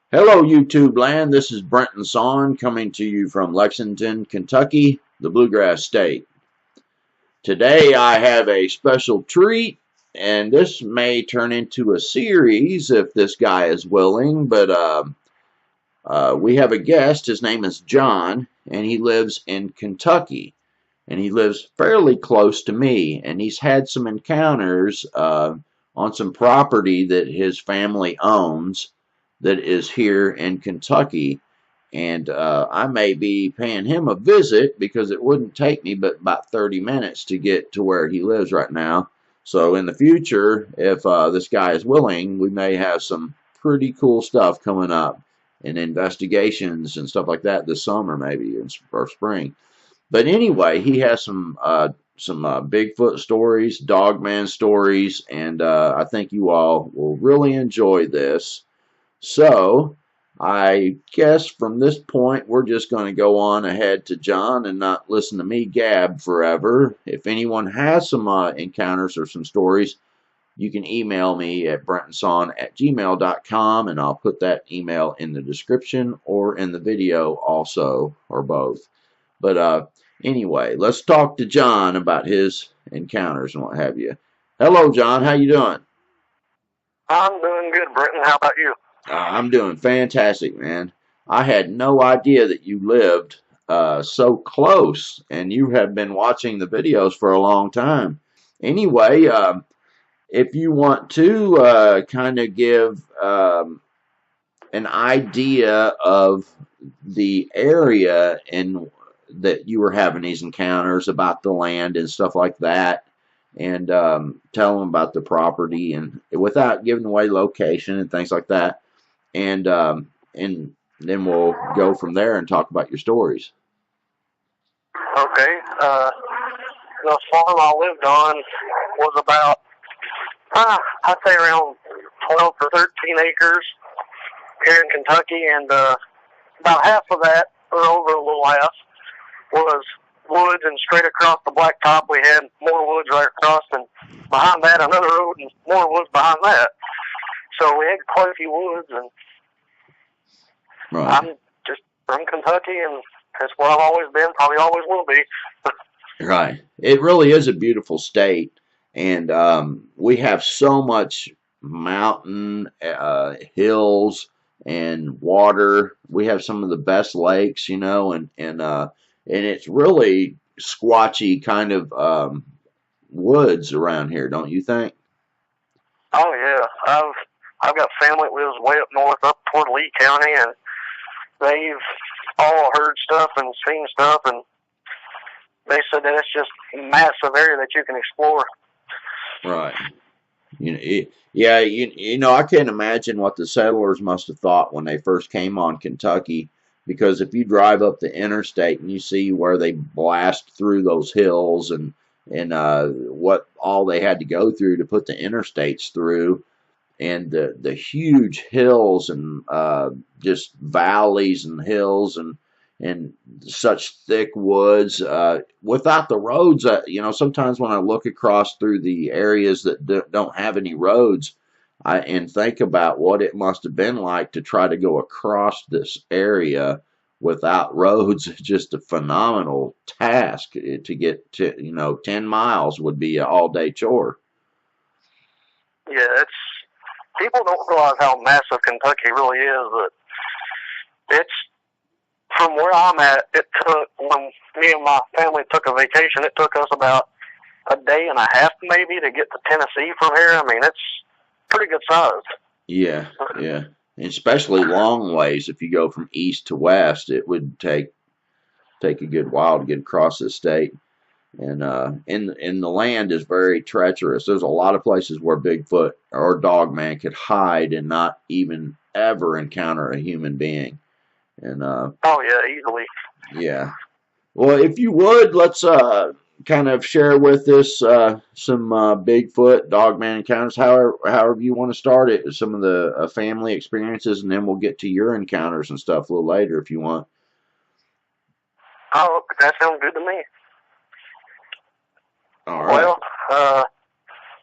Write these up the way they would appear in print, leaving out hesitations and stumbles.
Hello, YouTube land. This is Brenton Son coming to you from Lexington, Kentucky, the Bluegrass State. Today I have a special treat, and this may turn into a series if this guy is willing, but we have a guest. His name is John, and he lives in Kentucky, and he lives fairly close to me, and he's had some encounters on some property that his family owns that is here in Kentucky. And I may be paying him a visit because it wouldn't take me but about 30 minutes to get to where he lives right now. So in the future, if this guy is willing, we may have some pretty cool stuff coming up and investigations and stuff like that this summer, maybe or spring. But anyway, he has some Bigfoot stories, Dogman stories, and I think you all will really enjoy this. So, I guess from this point, we're just going to go on ahead to John and not listen to me gab forever. If anyone has some encounters or some stories, you can email me at brentonson@gmail.com, and I'll put that email in the description or in the video also, or both. But anyway, let's talk to John about his encounters and what have you. Hello, John. How you doing? I'm doing good, Brenton. How about you? I'm doing fantastic, man. I had no idea that you lived so close, and you have been watching the videos for a long time. Anyway, if you want to kind of give an idea of the area and that you were having these encounters about the land and stuff like that, and tell them about the property and without giving away location and things like that. And then we'll go from there and talk about your stories. Okay. The farm I lived on was about, I'd say around 12 or 13 acres here in Kentucky, and about half of that, or over a little half, was woods, and straight across the blacktop we had more woods right across, and behind that another road and more woods behind that. So we had quite a few woods, and Right. I'm just from Kentucky, and that's where I've always been, probably always will be. Right. It really is a beautiful state, and we have so much mountain, hills, and water. We have some of the best lakes, and it's really squatchy kind of woods around here, don't you think? Oh yeah, I've got family that lives way up north, up toward Lee County, and they've all heard stuff and seen stuff, and they said that it's just a massive area that you can explore. Right. Yeah, I can't imagine what the settlers must have thought when they first came on Kentucky, because if you drive up the interstate and you see where they blast through those hills and what all they had to go through to put the interstates through, and the huge hills and just valleys and hills and such thick woods without the roads. Sometimes when I look across through the areas that don't have any roads, and think about what it must have been like to try to go across this area without roads. It's just a phenomenal task to get to. 10 miles would be an all-day chore. Yeah, people don't realize how massive Kentucky really is, but it's, from where I'm at, it took, when me and my family took a vacation, it took us about a day and a half maybe to get to Tennessee from here. I mean, it's pretty good size. Yeah, yeah. Especially long ways. If you go from east to west, it would take a good while to get across the state. And the land is very treacherous. There's a lot of places where Bigfoot or Dogman could hide and not even ever encounter a human being. And oh yeah, easily. Yeah. Well, if you would, let's kind of share with us some Bigfoot, Dogman encounters, however you want to start it, some of the family experiences, and then we'll get to your encounters and stuff a little later if you want. Oh, that sounds good to me. All right. Well,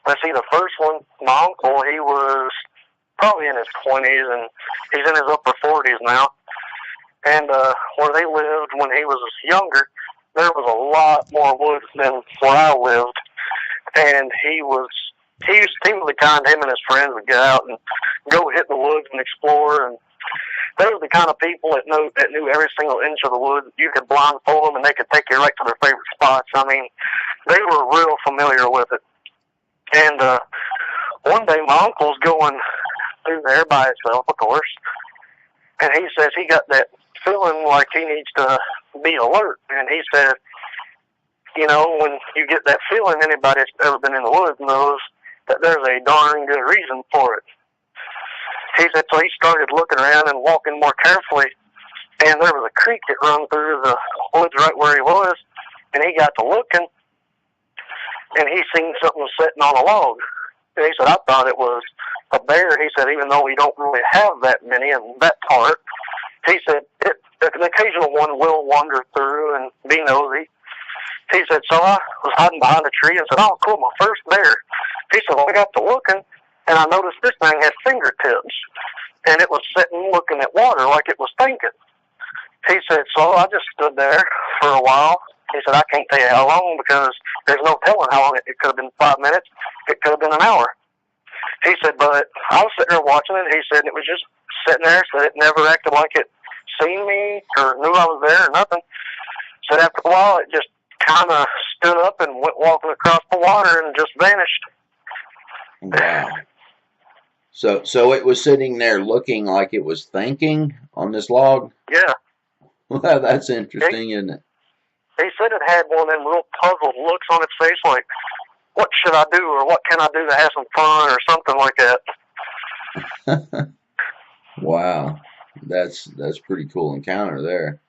let's see, the first one, my uncle, he was probably in his 20s, and he's in his upper 40s now. And where they lived when he was younger, there was a lot more woods than where I lived. And he was the kind, him and his friends would get out and go hit the woods and explore. And they were the kind of people that knew every single inch of the woods. You could blindfold them and they could take you right to their favorite spots. I mean, they were real familiar with it. And one day my uncle's going through there by himself, of course, and he says he got that feeling like he needs to be alert. And he said, you know, when you get that feeling, anybody that's ever been in the woods knows that there's a darn good reason for it. He said, so he started looking around and walking more carefully, and there was a creek that run through the woods right where he was, and he got to looking, and he seen something sitting on a log. And he said, I thought it was a bear. He said, even though we don't really have that many in that part, he said, an occasional one will wander through and be nosy. He said, so I was hiding behind a tree and said, oh, cool, my first bear. He said, well, I got to looking, and I noticed this thing had fingertips, and it was sitting looking at water like it was thinking. He said, so I just stood there for a while. He said, I can't tell you how long because there's no telling how long. It could have been 5 minutes. It could have been an hour. He said, but I was sitting there watching it. He said, it was just sitting there. Said it never acted like it seen me or knew I was there or nothing. Said after a while, it just kind of stood up and went walking across the water and just vanished. Wow. So it was sitting there looking like it was thinking on this log? Yeah. Well, that's interesting, isn't it? He said it had one of them real puzzled looks on its face like, what should I do or what can I do to have some fun or something like that. Wow. That's pretty cool encounter there.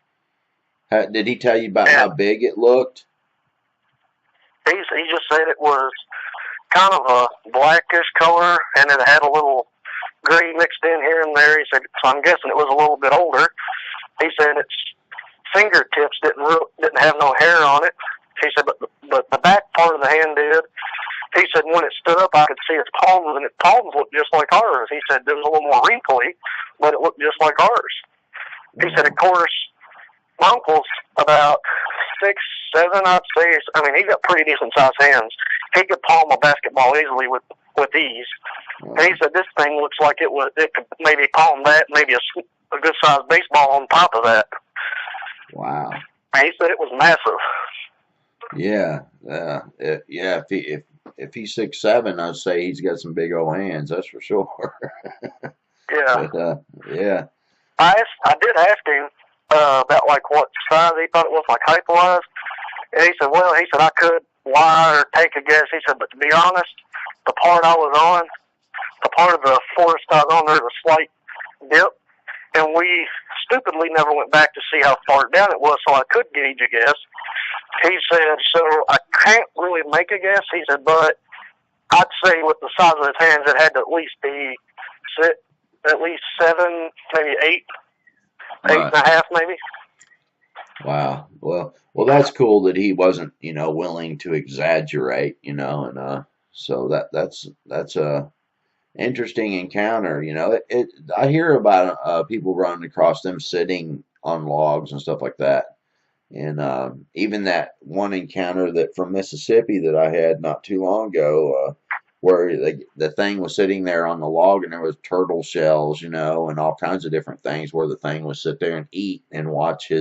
Did he tell you about how big it looked? He just said it was kind of a blackish color, and it had a little gray mixed in here and there. He said, so I'm guessing it was a little bit older. He said its fingertips didn't have no hair on it. He said, but the back part of the hand did. He said when it stood up, I could see its palms, and its palms looked just like ours. He said it was a little more wrinkly, but it looked just like ours. He said, of course, my uncle's about 6'7", I'd say. I mean, he's got pretty decent sized hands. He could palm a basketball easily with ease. And he said this thing looks like it could maybe palm that, maybe a good sized baseball on top of that. Wow. And he said it was massive. Yeah, yeah. If he's 6'7", I'd say he's got some big old hands. That's for sure. Yeah. But, yeah. I did ask him about like what size he thought it was, like height wise, and he said, well, I could lie or take a guess. He said, but to be honest, the part I was on, the part of the forest I was on, there's a slight dip, and we stupidly never went back to see how far down it was, so I could gauge a guess. He said, so I can't really make a guess. He said, but I'd say with the size of his hands, it had to at least be at least 7, maybe 8, right. 8.5 maybe. Wow. Well, that's cool that he wasn't, willing to exaggerate, and so that's a interesting encounter. I hear about people running across them sitting on logs and stuff like that. And even that one encounter that from Mississippi that I had not too long ago, where the thing was sitting there on the log and there was turtle shells, and all kinds of different things where the thing would sit there and eat and watch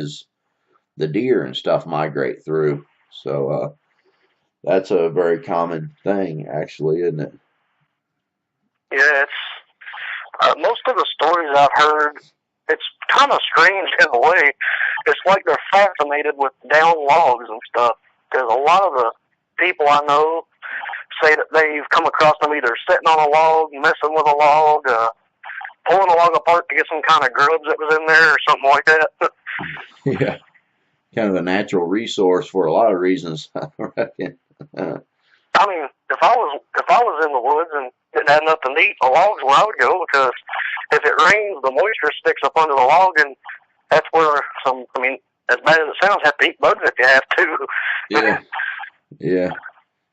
the deer and stuff migrate through. So that's a very common thing, actually, isn't it? Yeah, it's most of the stories I've heard, it's kind of strange in a way. It's like they're fascinated with down logs and stuff. Because a lot of the people I know say that they've come across them either sitting on a log, messing with a log, pulling a log apart to get some kind of grubs that was in there or something like that. Yeah, kind of a natural resource for a lot of reasons, I reckon. I mean, if I was in the woods and didn't have nothing to eat, a log's where I would go, because if it rains, the moisture sticks up under the log, and that's where as bad as it sounds, have to eat bugs if you have to. Yeah.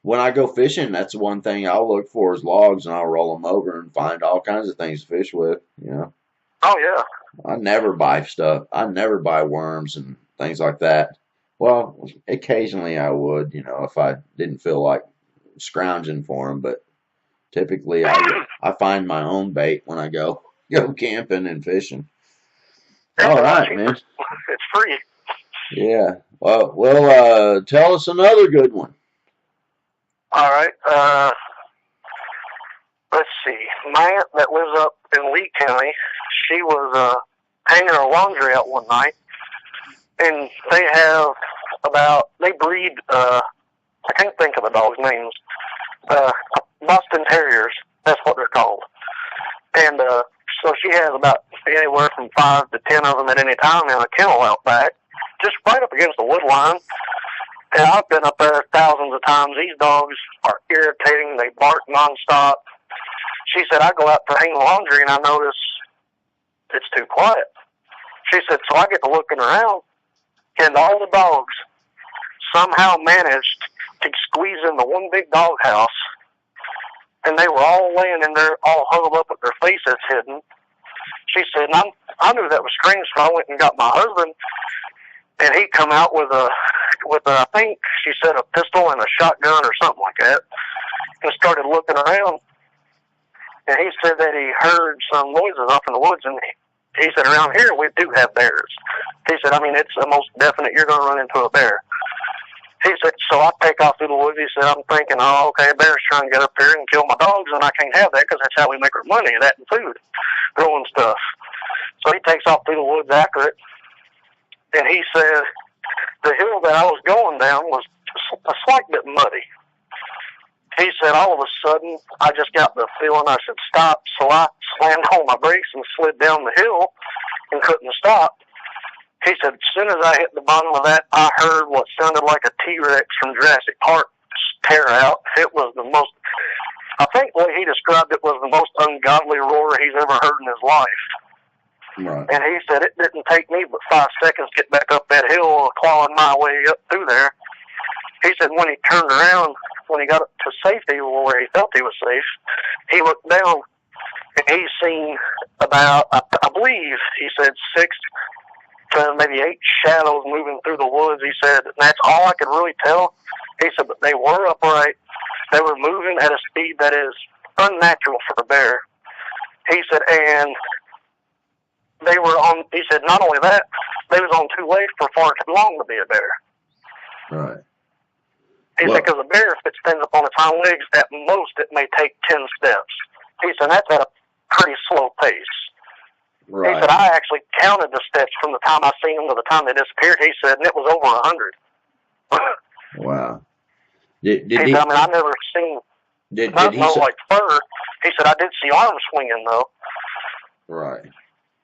when I go fishing, that's the one thing I'll look for is logs, and I'll roll them over and find all kinds of things to fish with. You know, Oh yeah. I never buy stuff. I never buy worms and things like that. Well, occasionally I would, you know, if I didn't feel like scrounging for them, but typically I find my own bait when I go camping and fishing. All right, man. It's free. Yeah. Well, tell us another good one. All right. Let's see. My aunt that lives up in Lee County, she was hanging her laundry out one night, and they breed, I can't think of the dog's names, Boston Terriers, that's what they're called. And so she has about anywhere from 5 to 10 of them at any time in a kennel out back, just right up against the wood line. And I've been up there thousands of times. These dogs are irritating. They bark nonstop. She said, I go out to hang laundry and I notice it's too quiet. She said, so I get to looking around, and all the dogs somehow managed to squeeze into one big dog house, and they were all laying in there, all huddled up with their faces hidden. She said, and I knew that was strange, so I went and got my husband, and he come out with I think she said a pistol and a shotgun or something like that, and started looking around. And he said that he heard some noises up in the woods, and he said, around here we do have bears. He said, I mean, it's the most definite you're going to run into a bear. He said, so I take off through the woods. He said, I'm thinking, oh, okay, a bear's trying to get up here and kill my dogs, and I can't have that because that's how we make our money, that and food, growing stuff. So he takes off through the woods after it, and he said the hill that I was going down was a slight bit muddy. He said, all of a sudden, I just got the feeling I should stop, so I slammed on my brakes and slid down the hill and couldn't stop. He said, as soon as I hit the bottom of that, I heard what sounded like a T-Rex from Jurassic Park tear out. It was the most, I think the way he described it was the most ungodly roar he's ever heard in his life. Right. And he said, it didn't take me but 5 seconds to get back up that hill, clawing my way up through there. He said when he turned around, when he got up to safety, where he felt he was safe, he looked down and he seen about, I believe, he said 6 to maybe 8 shadows moving through the woods. He said, and that's all I could really tell. He said, but they were upright. They were moving at a speed that is unnatural for a bear. He said, and they were on, he said, not only that, they was on 2 legs for far too long to be a bear. Right. He said, because a bear, if it stands up on its hind legs, at most it may take 10 steps. He said, that's at a pretty slow pace. Right. He said, I actually counted the steps from the time I seen them to the time they disappeared. He said, and it was over 100. Wow. He said, I mean, I never seen, did he like fur. He said, I did see arms swinging, though. Right.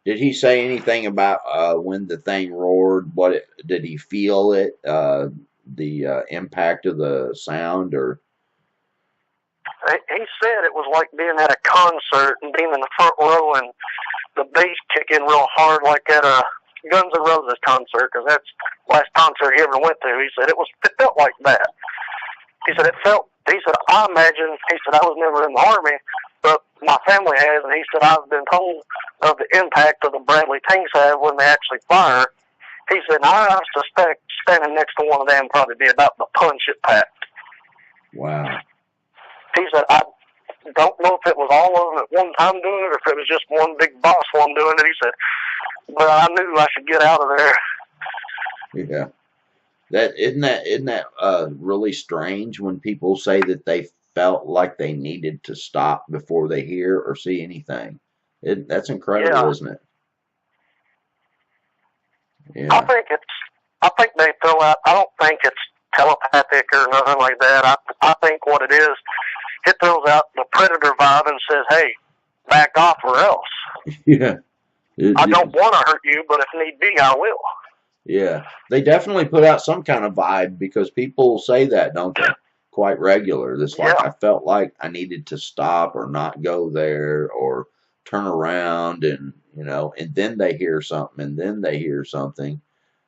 Did he say anything about when the thing roared? Did he feel it? The impact of the sound, or? He said it was like being at a concert and being in the front row and the bass kicking real hard, like at a Guns N' Roses concert, because that's the last concert he ever went to. He said it felt like that. He said I imagine, he said I was never in the Army, but my family has, and he said I've been told of the impact of the Bradley tanks have when they actually fire. He said, I suspect standing next to one of them probably be about the punch it packed. Wow. He said, I don't know if it was all of them at one time doing it or if it was just one big boss one doing it. He said, but I knew I should get out of there. Yeah. Isn't that really strange when people say that they felt like they needed to stop before they hear or see anything? That's incredible, isn't it? Yeah. I think they fill out, I don't think it's telepathic or nothing like that. I think what it is, it throws out the predator vibe and says, hey, back off or else. Yeah. I don't want to hurt you, but if need be, I will. Yeah. They definitely put out some kind of vibe because people say that, don't they? Quite regular. This like, I felt like I needed to stop or not go there or turn around and, and then they hear something and then they hear something.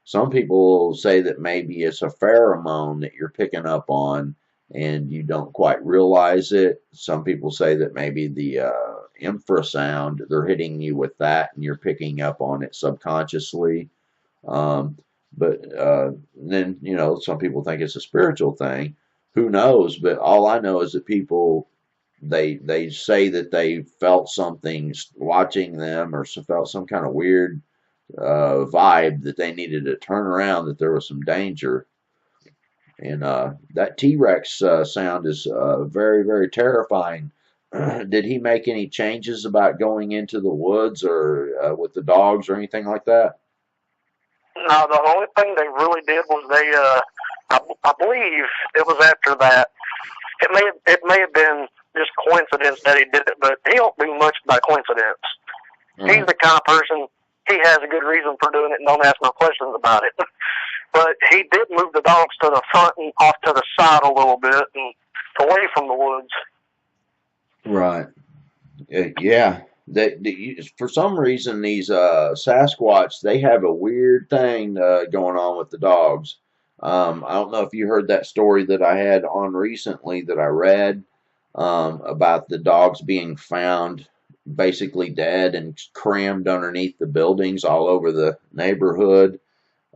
Some people say that maybe it's a pheromone that you're picking up on and you don't quite realize it. Some people say that maybe the infrasound, they're hitting you with that and you're picking up on it subconsciously. Um, but then, some people think it's a spiritual thing. Who knows? But all I know is that people, they say that they felt something watching them, or felt some kind of weird vibe that they needed to turn around, that there was some danger. And that T-Rex sound is very, very terrifying. Did he make any changes about going into the woods, or with the dogs, or anything like that? No, the only thing they really did was I believe it was after that. It may have been just coincidence that he did it, but he don't do much by coincidence. He's the kind of person, he has a good reason for doing it and don't ask no questions about it. But he did move the dogs to the front and off to the side a little bit and away from the woods. Right. Yeah. For some reason, these Sasquatch, they have a weird thing going on with the dogs. I don't know if you heard that story that I had on recently that I read about the dogs being found basically dead and crammed underneath the buildings all over the neighborhood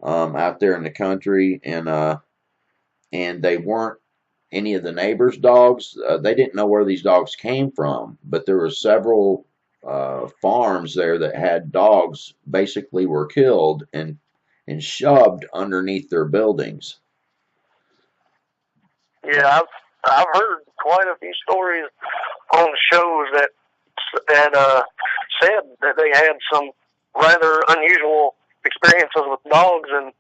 out there in the country, and they weren't any of the neighbors' dogs. They didn't know where these dogs came from, but there were several farms there that had dogs basically were killed and shoved underneath their buildings. Yeah, I've heard quite a few stories on shows that said that they had some rather unusual experiences with dogs, and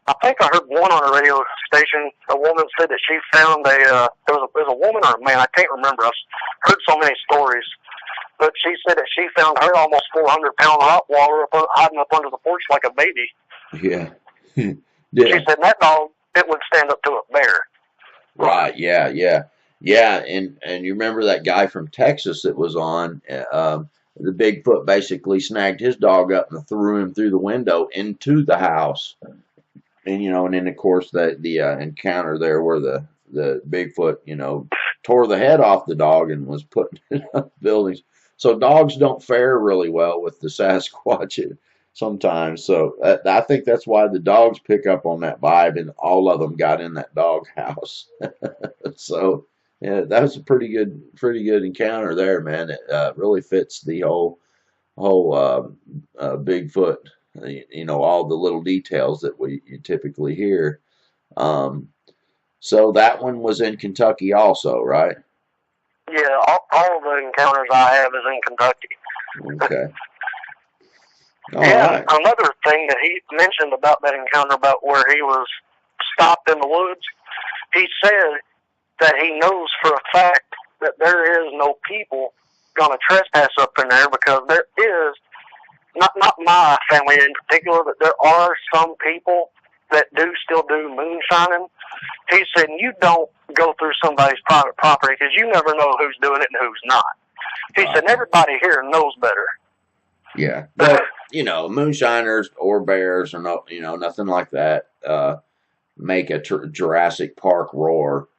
I think I heard one on a radio station. A woman said that she found there was a woman or a man, I can't remember. I've heard so many stories, but she said that she found her almost 400-pound Rottweiler hiding up under the porch like a baby. Yeah. Yeah. She said that dog, it would stand up to a bear. Right. Yeah. Yeah. Yeah. And you remember that guy from Texas that was on. The Bigfoot basically snagged his dog up and threw him through the window into the house. And and then of course the encounter there where the Bigfoot tore the head off the dog and was put in buildings. So dogs don't fare really well with the Sasquatch sometimes. So I think that's why the dogs pick up on that vibe, and all of them got in that dog house. So yeah, that was a pretty good encounter there, man. It really fits the whole Bigfoot. All the little details that you typically hear. So that one was in Kentucky also, right? Yeah, all of the encounters I have is in Kentucky. Okay. Right. Another thing that he mentioned about that encounter, about where he was stopped in the woods, he said that he knows for a fact that there is no people going to trespass up in there, because there is, not my family in particular, but there are some people that still do moonshining. He said, you don't go through somebody's private property, because you never know who's doing it and who's not. He said, everybody here knows better. Yeah, but moonshiners or bears or nothing like that make a Jurassic Park roar.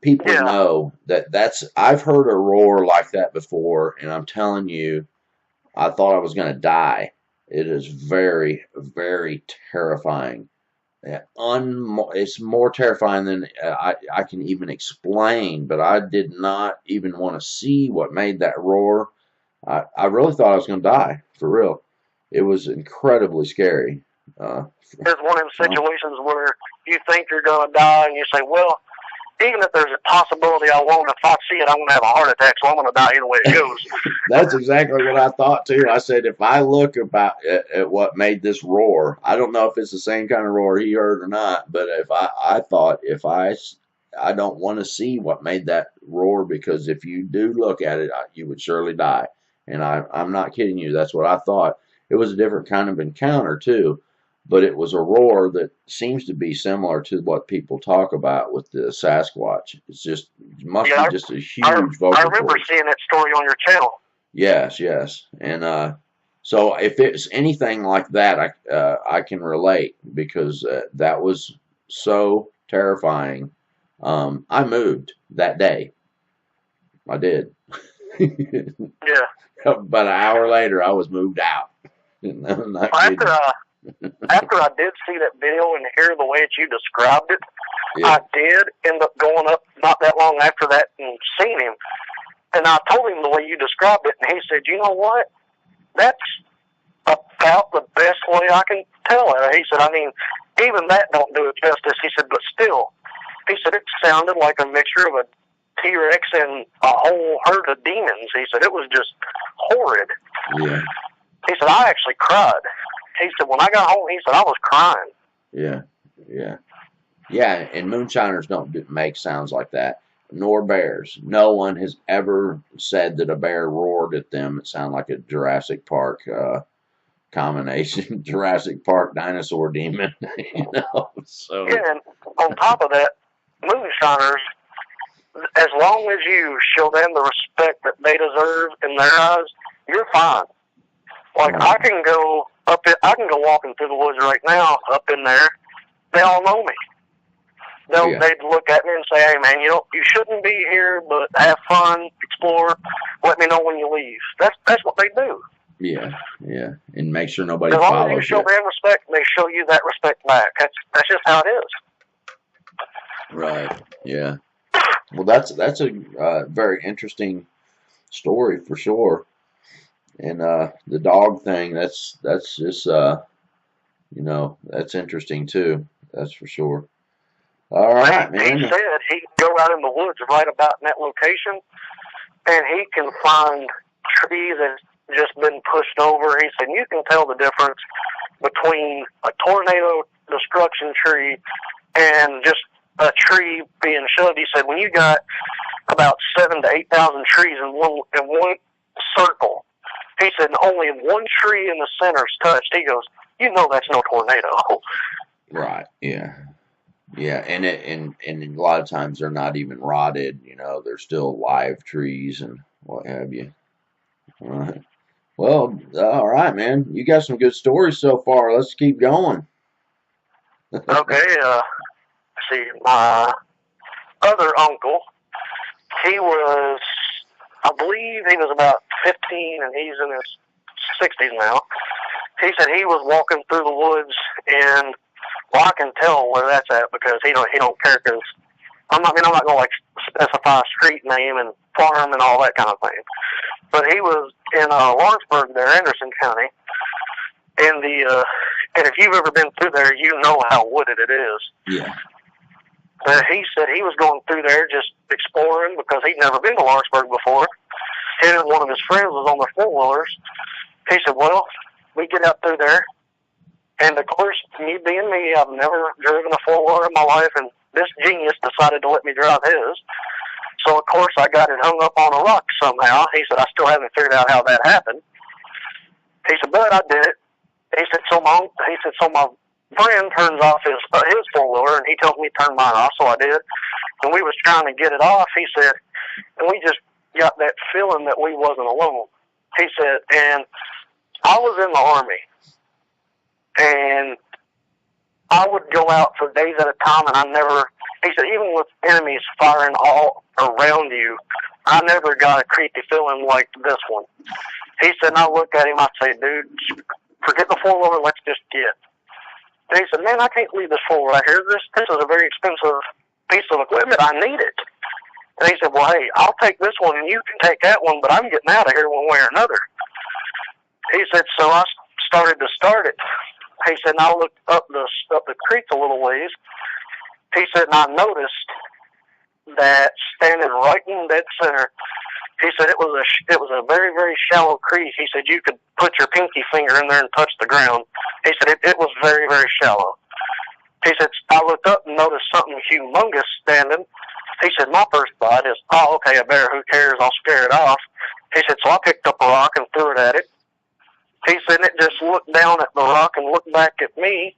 People know that's. I've heard a roar like that before, and I'm telling you, I thought I was going to die. It is very, very terrifying. It's more terrifying than I can even explain. But I did not even want to see what made that roar. I really thought I was going to die, for real. It was incredibly scary. It's one of them situations where you think you're going to die, and you say, well, even if there's a possibility if I see it, I'm going to have a heart attack, so I'm going to die either way it goes. That's exactly what I thought, too. I said, if I look at what made this roar, I don't know if it's the same kind of roar he heard or not, but I thought I don't want to see what made that roar, because if you do look at it, you would surely die. And I'm not kidding you. That's what I thought. It was a different kind of encounter, too. But it was a roar that seems to be similar to what people talk about with the Sasquatch. It must be just a huge vocal I remember seeing that story on your channel. Yes. And so if it's anything like that, I can relate, because that was so terrifying. I moved that day. I did. Yeah. About an hour later, I was moved out. I'm not kidding. After I did see that video and hear the way that you described it, Yeah. I did end up going up not that long after that and seeing him. And I told him the way you described it, and he said, you know what? That's about the best way I can tell it. He said, I mean, even that don't do it justice. He said, but still, he said, it sounded like a mixture of a T-Rex and a whole herd of demons. He said, it was just horrid. Yeah. He said, I actually cried. He said, when I got home, he said, I was crying. Yeah. Yeah. Yeah, and moonshiners don't make sounds like that, nor bears. No one has ever said that a bear roared at them. It sounded like a Jurassic Park combination, Jurassic Park dinosaur demon, you know. So Yeah, and on top of that, moonshiners, as long as you show them the respect that they deserve in their eyes, you're fine. Like I can go walking through the woods right now up in there. They all know me. They'd look at me and say, "Hey, man, you shouldn't be here, but have fun, explore. Let me know when you leave." That's what they do. Yeah, yeah, and make sure nobody follows you. As long follows as you show them respect, they show you that respect back. That's just how it is. Right. Yeah. Well, that's a very interesting story for sure. And the dog thing, that's just you know, that's interesting too. That's for sure. All right, man. He said he can go out in the woods right about in that location, and he can find trees that's just been pushed over. He said you can tell the difference between a tornado destruction tree and just a tree being shoved. He said when you got about 7,000 to 8,000 trees in one circle, he said and only one tree in the center is touched. He goes, you know that's no tornado. Right. Yeah. Yeah, and a lot of times they're not even rotted. You know, they're still live trees and what have you. All right. Well, all right, man. You got some good stories so far. Let's keep going. Okay. See, my other uncle, he was, I believe he was about 15, and he's in his 60s now. He said he was walking through the woods, and well, I can tell where that's at because he don't care. Because I'm not gonna like specify a street name and farm and all that kind of thing. But he was in Lawrenceburg, there, Anderson County, and if you've ever been through there, you know how wooded it is. Yeah. He said he was going through there just exploring because he'd never been to Lawrenceburg before. Him and one of his friends was on their four-wheelers. He said, well, we get out through there. And, of course, me being me, I've never driven a four-wheeler in my life, and this genius decided to let me drive his. So, of course, I got it hung up on a rock somehow. He said, I still haven't figured out how that happened. He said, but I did it. He said, so my friend turns off his four-wheeler, and he told me to turn mine off, so I did. And we was trying to get it off, he said, and we just got that feeling that we wasn't alone. He said, and I was in the Army, and I would go out for days at a time, and he said, even with enemies firing all around you, I never got a creepy feeling like this one. He said, and I look at him, I say, dude, forget the four-wheeler, let's just get. And he said, man, I can't leave this four-wheeler right here. This is a very expensive piece of equipment. I need it. And he said, well, hey, I'll take this one, and you can take that one, but I'm getting out of here one way or another. He said, so I started to start it. He said, and I looked up the creek a little ways. He said, and I noticed that standing right in dead center, he said it was a very, very shallow creek. He said you could put your pinky finger in there and touch the ground. He said it was very, very shallow. He said, I looked up and noticed something humongous standing. He said, my first thought is, oh, okay, a bear, who cares? I'll scare it off. He said, so I picked up a rock and threw it at it. He said, it just looked down at the rock and looked back at me,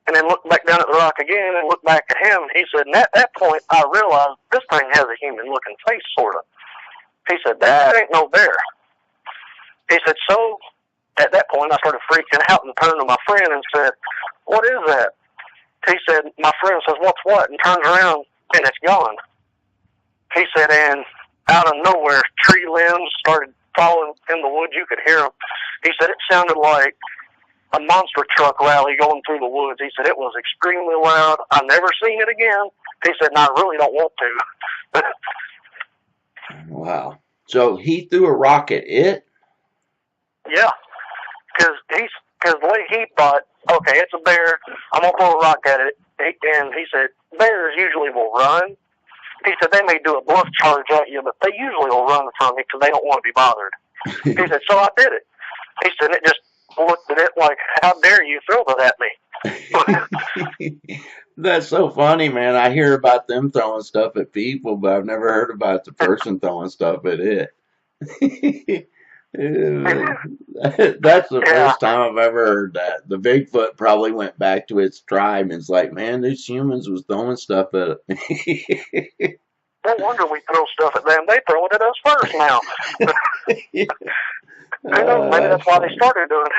and then looked back down at the rock again and looked back at him. He said, and at that point, I realized this thing has a human-looking face, sort of. He said, that ain't no bear. He said, so at that point, I started freaking out and turned to my friend and said, what is that? He said, my friend says, what's what? And turns around, and it's gone. He said, and out of nowhere, tree limbs started falling in the woods. You could hear them. He said it sounded like a monster truck rally going through the woods. He said it was extremely loud. I've never seen it again. He said, and I really don't want to. Wow. So he threw a rock at it? Yeah, because the way he thought, okay, it's a bear. I'm gonna throw a rock at it. And he said bears usually will run. He said they may do a bluff charge at you, but they usually will run from you because they don't want to be bothered. He said, so I did it. He said it just looked at it like, how dare you throw that at me? That's so funny, man. I hear about them throwing stuff at people, but I've never heard about the person throwing stuff at it. That's the first time I've ever heard that. The Bigfoot probably went back to its tribe and it's like, man, these humans was throwing stuff at it. No wonder we throw stuff at them. They throw it at us first now. Who knows? Maybe that's why they started doing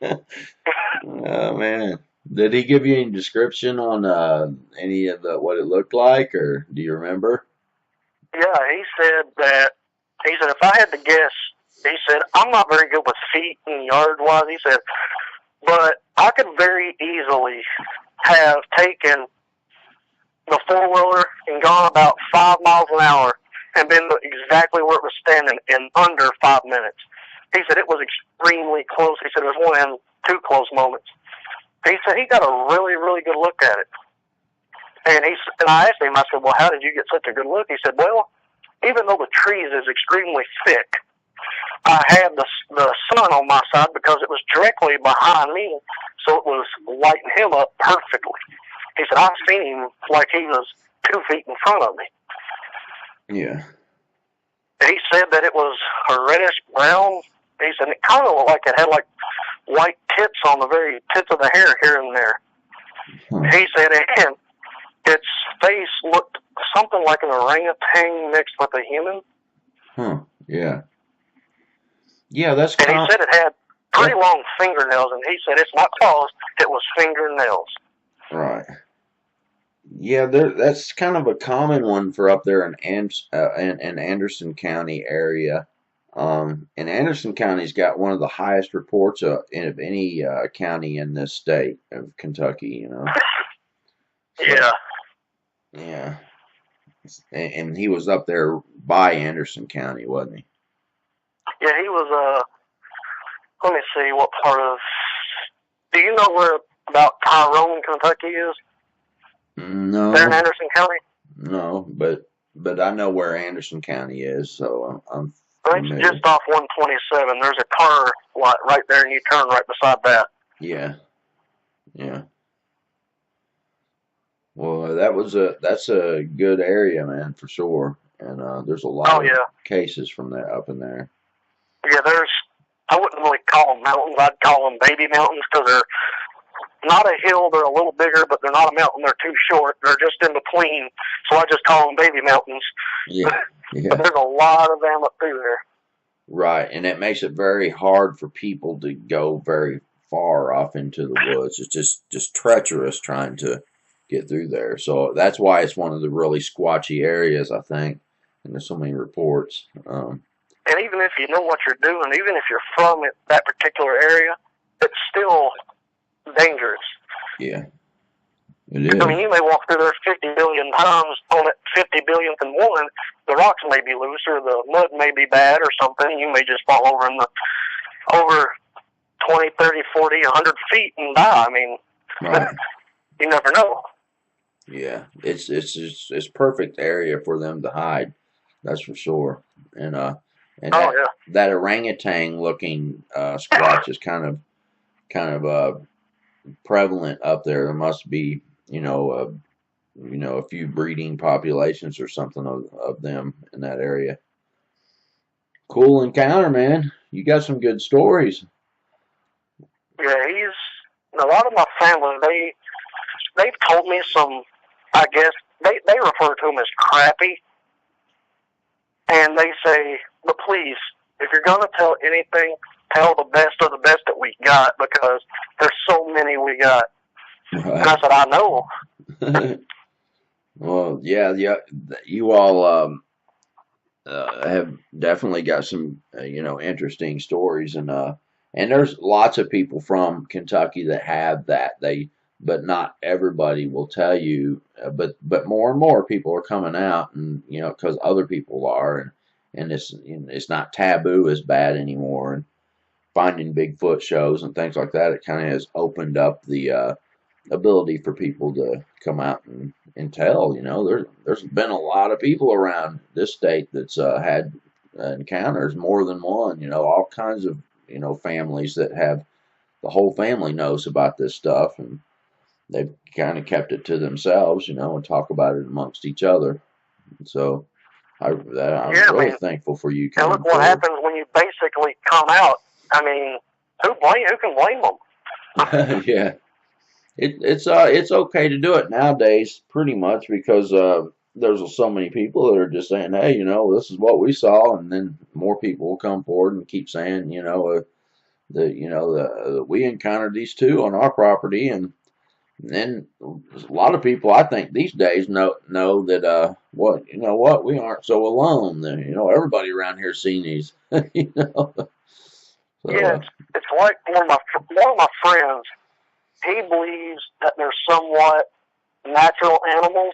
it. Oh, man. Did he give you any description on any of what it looked like, or do you remember? Yeah, he said if I had to guess, he said, I'm not very good with feet and yard-wise. He said, but I could very easily have taken the four-wheeler and gone about 5 miles an hour and been exactly where it was standing in under 5 minutes. He said it was extremely close. He said it was one of them 2 close moments. He said he got a really, really good look at it. And I asked him, I said, well, how did you get such a good look? He said, well, even though the trees is extremely thick, I had the sun on my side because it was directly behind me, so it was lighting him up perfectly. He said, I seen him like he was 2 feet in front of me. Yeah. He said that it was a reddish brown. He said it kind of looked like it had like white tips on the very tips of the hair here and there. He said, and its face looked something like an orangutan mixed with a human. Yeah. Yeah, that's And he said it had pretty long fingernails, and he said it's not claws, it was fingernails. Right. Yeah, that's kind of a common one for up there in Anderson County area. And Anderson County's got one of the highest reports of any county in this state of Kentucky, you know. Yeah. Yeah. And he was up there by Anderson County, wasn't he? Yeah, he was, let me see what part of, do you know where about Tyrone, Kentucky is? No. There in Anderson County? No, but I know where Anderson County is, so I'm It's just off 127. There's a car lot right there, and you turn right beside that. Yeah. Yeah. Well, that's a good area, man, for sure. And there's a lot of cases from that up in there. Yeah, I wouldn't really call them mountains. I'd call them baby mountains because they're not a hill. They're a little bigger, but they're not a mountain. They're too short. They're just in between. So I just call them baby mountains. Yeah. But there's a lot of them up through there. Right, and it makes it very hard for people to go very far off into the woods. It's just treacherous trying to get through there. So that's why it's one of the really squatchy areas, I think. And there's so many reports. And even if you know what you're doing, even if you're from that particular area, it's still dangerous. Yeah, it is. I mean, you may walk through there 50 billion times. On it 50 billionth and one, the rocks may be loose or the mud may be bad or something. You may just fall over over 20, 30, 40, 100 feet and die. I mean, right. You never know. Yeah, it's perfect area for them to hide. That's for sure. And that orangutan looking squatch is kind of prevalent up there. There must be a few breeding populations or something of them in that area. Cool encounter, man. You got some good stories. Yeah, a lot of my family, they've told me some, I guess, they refer to them as crappy. And they say, but please, if you're going to tell anything, tell the best of the best that we got, because there's so many we got. Right. And I said, I know. Well, yeah, yeah. You all have definitely got some, interesting stories, and there's lots of people from Kentucky that have that. But not everybody will tell you. But more and more people are coming out, and because other people are, and it's not taboo as bad anymore. And finding Bigfoot shows and things like that, it kind of has opened up the ability for people to come out and tell. There's been a lot of people around this state that's had encounters, more than one. All kinds of families that have the whole family knows about this stuff, and they've kind of kept it to themselves, and talk about it amongst each other. So I'm Yeah, I really mean, thankful for you and coming look what forward. happens when you basically come out. I mean, who can blame them? Yeah. It's okay to do it nowadays, pretty much, because there's so many people that are just saying, hey, this is what we saw, and then more people will come forward and keep saying, that we encountered these two on our property, and then a lot of people, I think, these days know that what we aren't so alone. Everybody around here seen these, So Yeah, it's like one of my friends. He believes that they're somewhat natural animals,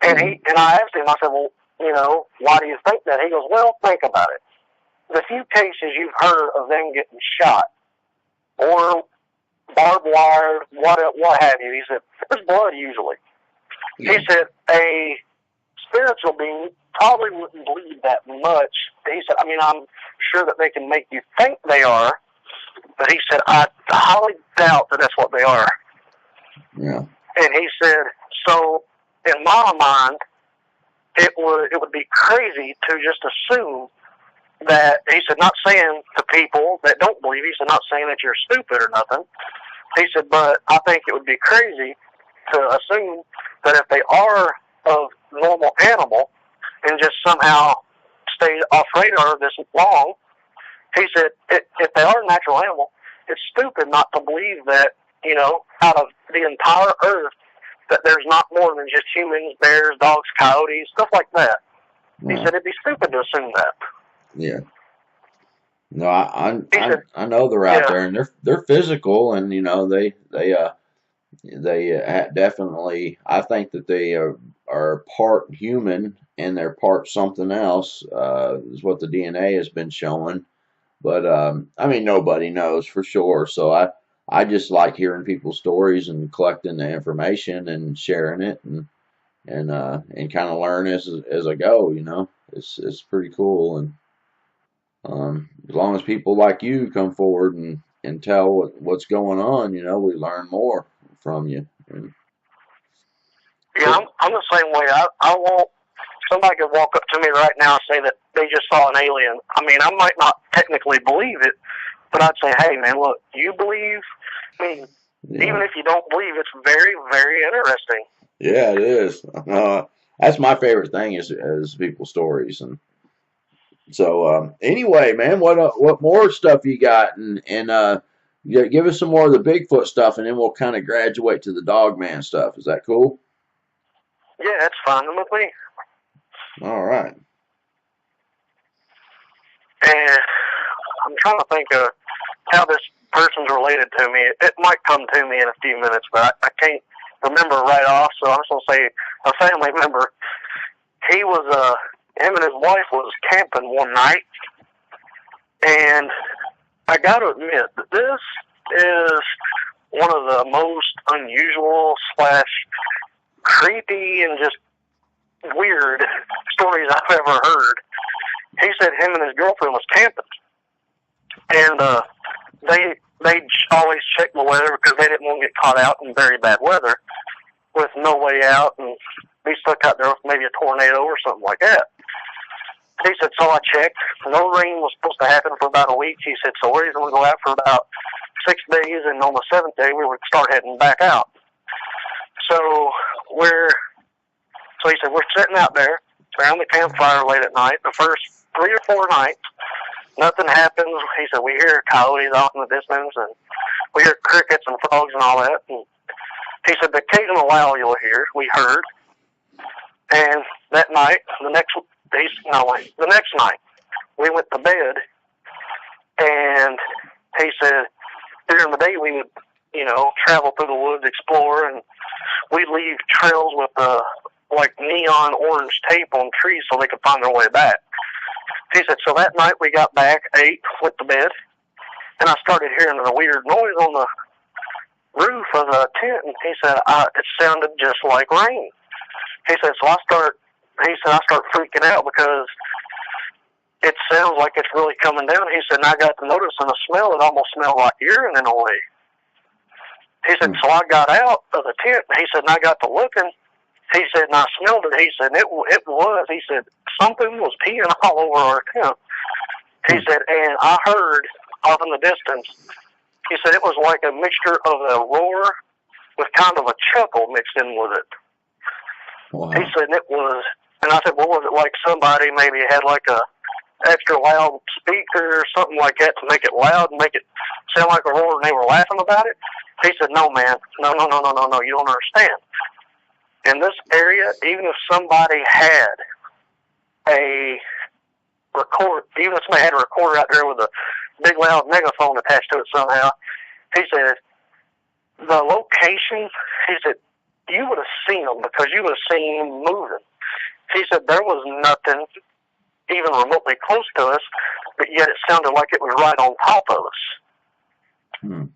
and mm, I asked him. I said, well, why do you think that? He goes, well, think about it. The few cases you've heard of them getting shot or barbed wire, what have you. He said, there's blood usually. He yeah, said, a spiritual being probably wouldn't bleed that much. He said, I mean, I'm sure that they can make you think they are, but he said, I highly doubt that that's what they are. yeah, And he said, so in my mind, it would be crazy to just assume that, he said, not saying to people that don't believe, he said, not saying that you're stupid or nothing. He said, but I think it would be crazy to assume that if they are of normal animal and just somehow stayed off radar this long, he said, if they are a natural animal, it's stupid not to believe that, out of the entire earth, that there's not more than just humans, bears, dogs, coyotes, stuff like that. He yeah, said it'd be stupid to assume that. yeah. No, I He I said, I know they're out yeah, there, and they're physical, and they definitely. I think that they are part human and they're part something else. Is what the DNA has been showing. But I mean, nobody knows for sure. So I just like hearing people's stories and collecting the information and sharing it, and kind of learn as I go. It's pretty cool. And as long as people like you come forward and tell what's going on, we learn more from you. And yeah, so, I'm the same way. I won't. Somebody could walk up to me right now and say that they just saw an alien. I mean, I might not technically believe it, but I'd say, hey, man, look, you believe? I mean, yeah, even if you don't believe, it's very, very interesting. yeah, it is. That's my favorite thing is people's stories. And so anyway, man, what more stuff you got? And yeah, give us some more of the Bigfoot stuff, and then we'll kind of graduate to the Dogman stuff. Is that cool? Yeah, that's fine with me. All right. And I'm trying to think of how this person's related to me. It might come to me in a few minutes, but I can't remember right off. So I'm just gonna say a family member. He was him and his wife was camping one night, and I got to admit that this is one of the most unusual slash creepy and just weird stories I've ever heard. He said him and his girlfriend was camping, and they always check the weather because they didn't want to get caught out in very bad weather with no way out and be stuck out there with maybe a tornado or something like that. He said, so I checked. No rain was supposed to happen for about a week. He said, so we're going to go out for about 6 days, and on the seventh day, we would start heading back out. So he said, we're sitting out there around the campfire late at night. The first 3 or 4 nights, nothing happens. He said, we hear coyotes off in the distance, and we hear crickets and frogs and all that. And he said, the occasional owl you'll hear, we heard. And that night, the next night, we went to bed, and he said during the day we would, travel through the woods, explore, and we'd leave trails with like neon orange tape on trees so they could find their way back. He said, so that night we got back, ate, went to bed, and I started hearing a weird noise on the roof of the tent, and he said, it sounded just like rain. He said, I start freaking out because it sounds like it's really coming down. He said, and I got to noticing the smell. It almost smelled like urine in a way. He said, so I got out of the tent. He said, and I got to looking. He said, and I smelled it. He said, it was. He said, something was peeing all over our tent. He said, and I heard off in the distance, he said, it was like a mixture of a roar with kind of a chuckle mixed in with it. Wow. He said, it was, and I said, well, was it like somebody maybe had like a extra loud speaker or something like that to make it loud and make it sound like a roar and they were laughing about it? He said, no, man, no, you don't understand. In this area, even if somebody had a recorder out there with a big loud megaphone attached to it somehow, he said, the location, he said, you would have seen them because you would have seen them moving. He said, there was nothing even remotely close to us, but yet it sounded like it was right on top of us.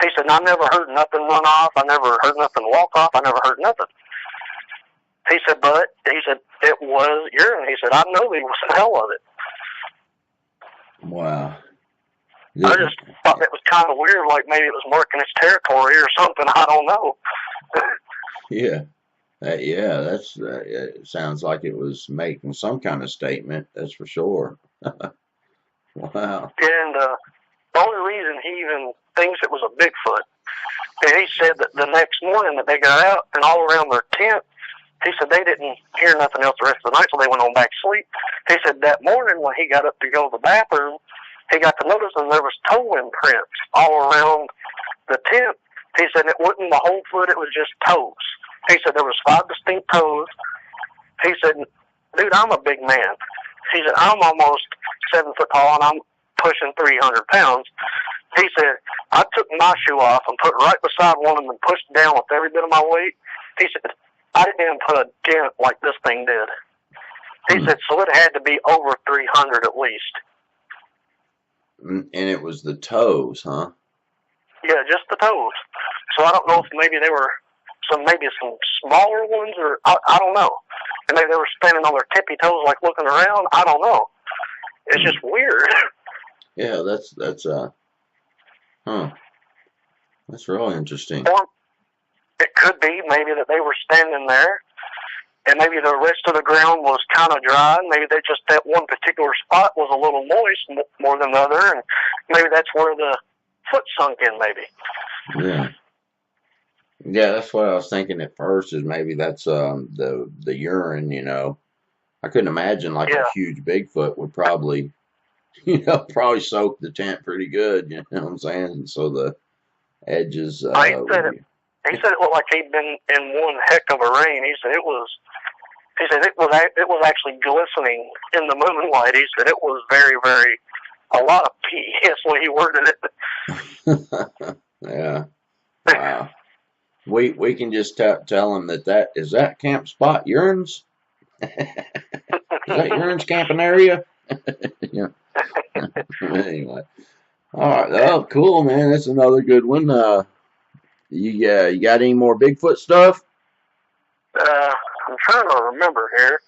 He said, I never heard nothing run off. I never heard nothing walk off. I never heard nothing. He said, but, it was urine. He said, I know the smell of it. Wow. I just thought it was kind of weird, like maybe it was marking its territory or something. I don't know. Yeah. That's it sounds like it was making some kind of statement, that's for sure. Wow. And the only reason he even thinks it was a Bigfoot, and he said that the next morning that they got out and all around their tent, he said they didn't hear nothing else the rest of the night, so they went on back to sleep. He said that morning when he got up to go to the bathroom, he got to noticing there was toe imprints all around the tent. He said it wasn't the whole foot, it was just toes. He said there was 5 distinct toes. He said, dude, I'm a big man. He said, I'm almost 7 foot tall and I'm pushing 300 pounds. He said, I took my shoe off and put it right beside one of them and pushed it down with every bit of my weight. He said, I didn't even put a dent like this thing did. He said, so it had to be over 300 at least. And it was the toes, huh? Yeah, just the toes. So I don't know if maybe they were some smaller ones, or I don't know. And maybe they were standing on their tippy toes, like looking around. I don't know. It's just weird. Yeah, that's That's really interesting. Or it could be maybe that they were standing there, and maybe the rest of the ground was kind of dry. Maybe that one particular spot was a little moist more than the other, and maybe that's where the foot sunk in. Maybe. Yeah, that's what I was thinking at first. Is maybe that's the urine. I couldn't imagine like a huge Bigfoot would probably, probably soak the tent pretty good. You know what I'm saying? And so the edges. He said it looked like he'd been in one heck of a rain. He said it was actually glistening in the moonlight. He said it was very, very a lot of pee. That's the way he worded it. Yeah. Wow. We can just tell him that is that camp spot urines. Is that urines camping area? Yeah. Anyway. All right. Oh, cool, man. That's another good one. You got any more Bigfoot stuff? I'm trying to remember here.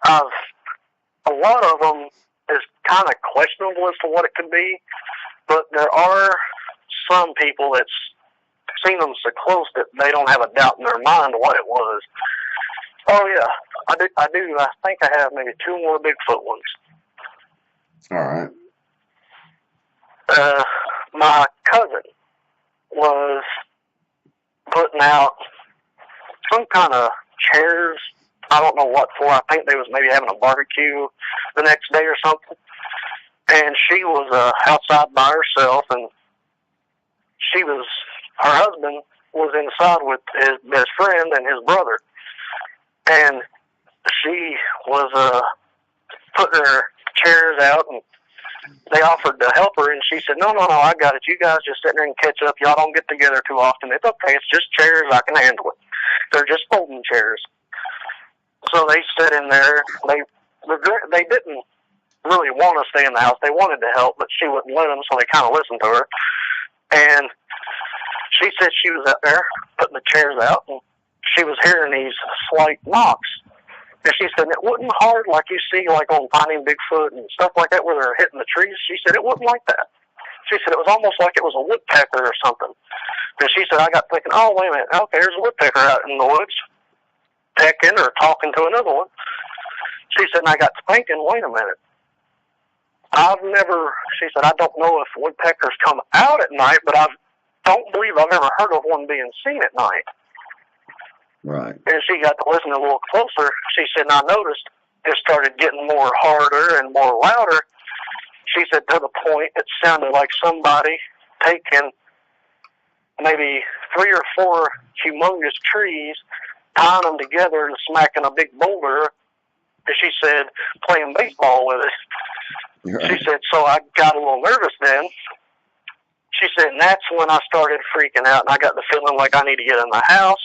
A lot of them is kind of questionable as to what it could be, but there are some people that's seen them so close that they don't have a doubt in their mind what it was. Oh yeah, I do. I think I have maybe 2 more Bigfoot ones. All right. My cousin was putting out some kind of chairs. I don't know what for. I think they was maybe having a barbecue the next day or something. And she was outside by herself, and her husband was inside with his best friend and his brother. and she was putting her chairs out, and they offered to help her, and she said, no, I got it. You guys just sit there and catch up. Y'all don't get together too often. It's okay. It's just chairs. I can handle it. They're just folding chairs. So they sat in there. They didn't really want to stay in the house. They wanted to help, but she wouldn't let them, so they kind of listened to her. And she said she was out there putting the chairs out, and she was hearing these slight knocks. And she said it wasn't hard like you see like on Finding Bigfoot and stuff like that where they're hitting the trees. She said it wasn't like that. She said it was almost like it was a woodpecker or something. And she said, I got thinking, oh, wait a minute. Okay, there's a woodpecker out in the woods pecking or talking to another one. She said, and I got thinking, wait a minute. She said, I don't know if woodpeckers come out at night, but I don't believe I've ever heard of one being seen at night. Right. And she got to listen a little closer. She said, and I noticed it started getting more harder and more louder. She said, to the point it sounded like somebody taking maybe 3 or 4 humongous trees, tying them together and smacking a big boulder. And she said, playing baseball with it. Right. She said, so I got a little nervous then. She said, and that's when I started freaking out, and I got the feeling like I need to get in the house.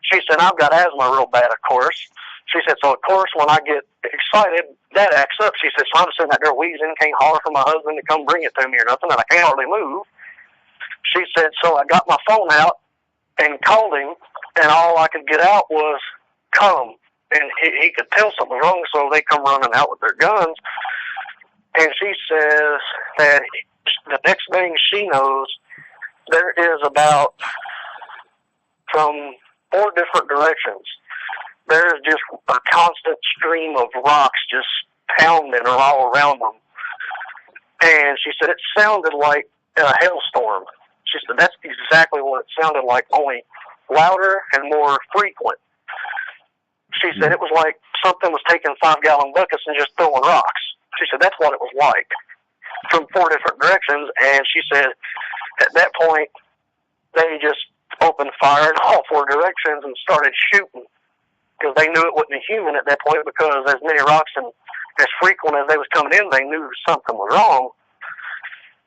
She said, I've got asthma real bad, of course. She said, so of course, when I get excited, that acts up. She said, so I'm sitting out there wheezing, can't holler for my husband to come bring it to me or nothing, and I can't hardly move. She said, so I got my phone out and called him, and all I could get out was, come. And he could tell something was wrong, so they come running out with their guns. And she says that the next thing she knows, there is about, from 4 different directions, there's just a constant stream of rocks just pounding all around them. And she said it sounded like a hailstorm. She said that's exactly what it sounded like, only louder and more frequent. She said it was like something was taking 5-gallon buckets and just throwing rocks. She said that's what it was like from 4 different directions. And she said at that point they just opened fire in all 4 directions and started shooting because they knew it wasn't a human at that point, because as many rocks and as frequent as they was coming in, they knew something was wrong.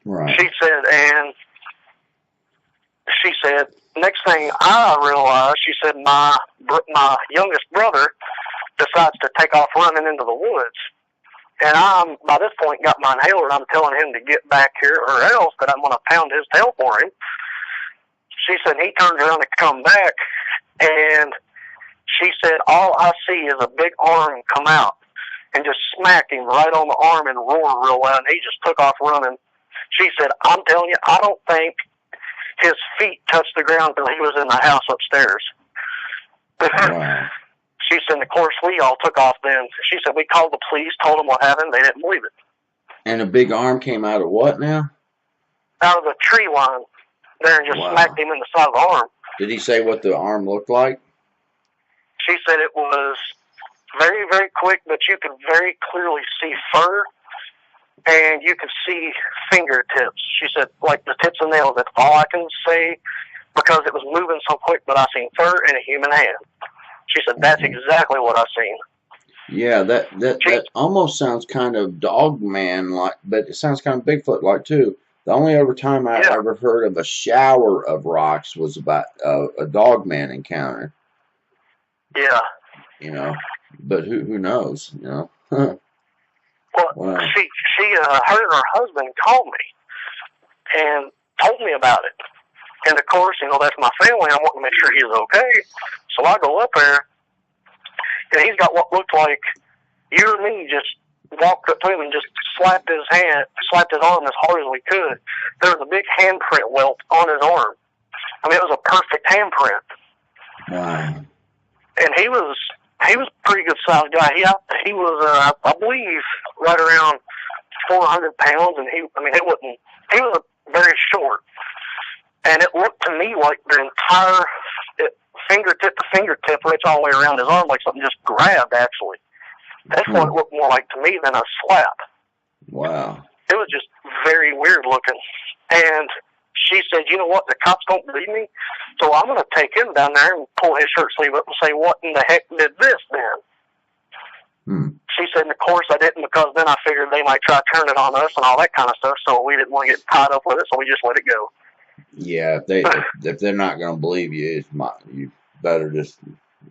Right. She said, next thing I realized, she said, my youngest brother decides to take off running into the woods. And I'm, by this point, got my inhaler, and I'm telling him to get back here or else that I'm going to pound his tail for him. She said, he turns around to come back, and she said, all I see is a big arm come out and just smack him right on the arm and roar real loud, and he just took off running. She said, I'm telling you, I don't think his feet touched the ground until he was in the house upstairs. Wow. She said, of course, we all took off then. She said, we called the police, told them what happened. They didn't believe it. And a big arm came out of what now? Out of the tree line there and just smacked him in the side of the arm. Did he say what the arm looked like? She said it was very, very quick, but you could very clearly see fur, and you could see fingertips. She said, like the tips and nails. That's all I can say because it was moving so quick, but I seen fur and a human hand. She said, that's exactly what I seen. Yeah, that almost sounds kind of Dogman-like, but it sounds kind of Bigfoot-like, too. The only other time I ever heard of a shower of rocks was about a Dogman encounter. Yeah. You know, but who knows, you know? Well, wow. her and her husband called me and told me about it. And, of course, you know, that's my family. I want to make sure he's okay. So I go up there, and he's got what looked like you or me just walked up to him and just slapped his arm as hard as we could. There was a big handprint welt on his arm. I mean, it was a perfect handprint. Wow. And he was a pretty good sized guy. He was, I believe, right around 400 pounds, and he was very short. And it looked to me like the entire fingertip to fingertip reached all the way around his arm, like something just grabbed, actually. That's what it looked more like to me than a slap. Wow. It was just very weird looking. And she said, you know what, the cops don't believe me, so I'm going to take him down there and pull his shirt sleeve up and say, what in the heck did this then? She said, and of course I didn't, because then I figured they might try to turn it on us and all that kind of stuff, so we didn't want to get tied up with it, so we just let it go. Yeah, if they're not going to believe you, you better just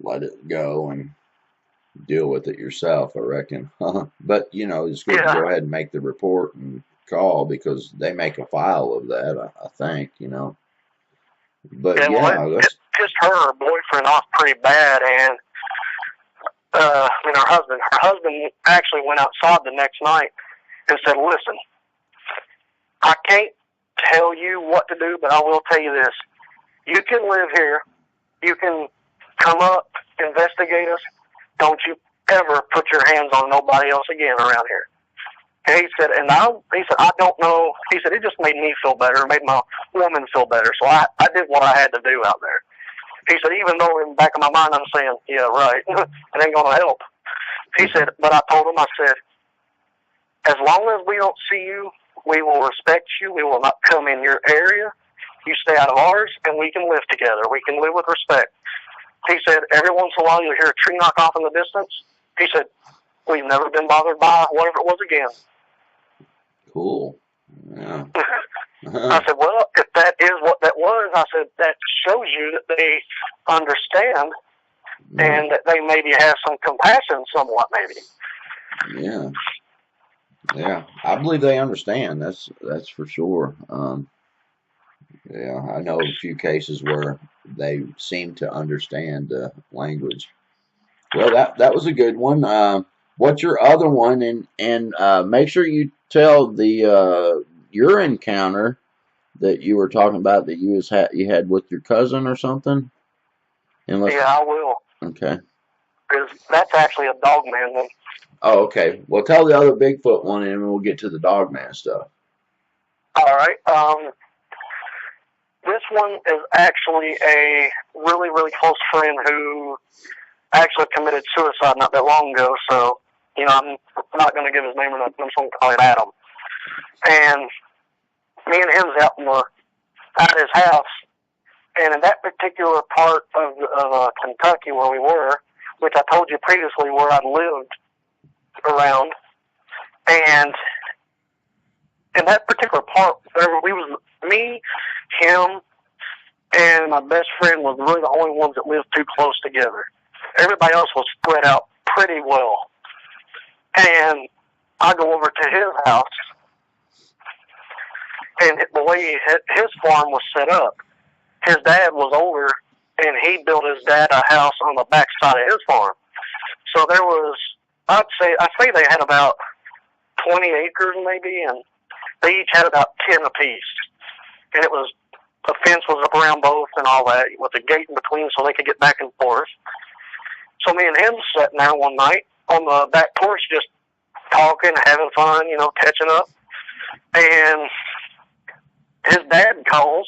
let it go and deal with it yourself, I reckon. But, you know, it's good to go ahead and make the report and call, because they make a file of that, I think, you know. But, it pissed her boyfriend off pretty bad, and her husband actually went outside the next night and said, listen, I can't tell you what to do, but I will tell you this. You can live here. You can come up, investigate us. Don't you ever put your hands on nobody else again around here. And he said, I don't know. He said, it just made me feel better. It made my woman feel better. So I did what I had to do out there. He said, even though in the back of my mind I'm saying, yeah, right, it ain't going to help. He said, but I told him, I said, as long as we don't see you, we will respect you. We will not come in your area. You stay out of ours, and we can live together. We can live with respect. He said, every once in a while you'll hear a tree knock off in the distance. He said, we've never been bothered by whatever it was again. Cool. Yeah. I said, well, if that is what that was, I said, that shows you that they understand and that they maybe have some compassion somewhat, maybe. Yeah. Yeah, I believe they understand. That's for sure. Yeah, I know a few cases where they seem to understand the language. Well, that was a good one. What's your other one? And make sure you tell the your encounter that you were talking about that you had with your cousin or something. Yeah, I will. Okay. Because that's actually a Dogman one. Oh, okay. Well, tell the other Bigfoot one, and we'll get to the Dogman stuff. All right. This one is actually a really, really close friend who actually committed suicide not that long ago. So, you know, I'm not going to give his name or nothing. I'm just going to call him Adam. And me and him's out at his house. And in that particular part of Kentucky where we were, which I told you previously where I lived around, and in that particular part, we was me, him, and my best friend was really the only ones that lived too close together. Everybody else was spread out pretty well. And I go over to his house, and the way his farm was set up, his dad was older, and he built his dad a house on the back side of his farm. So there was, I say they had about 20 acres maybe, and they each had about 10 apiece. And it was, the fence was up around both and all that, with a gate in between so they could get back and forth. So me and him sitting there one night on the back porch just talking, having fun, you know, catching up. And his dad calls,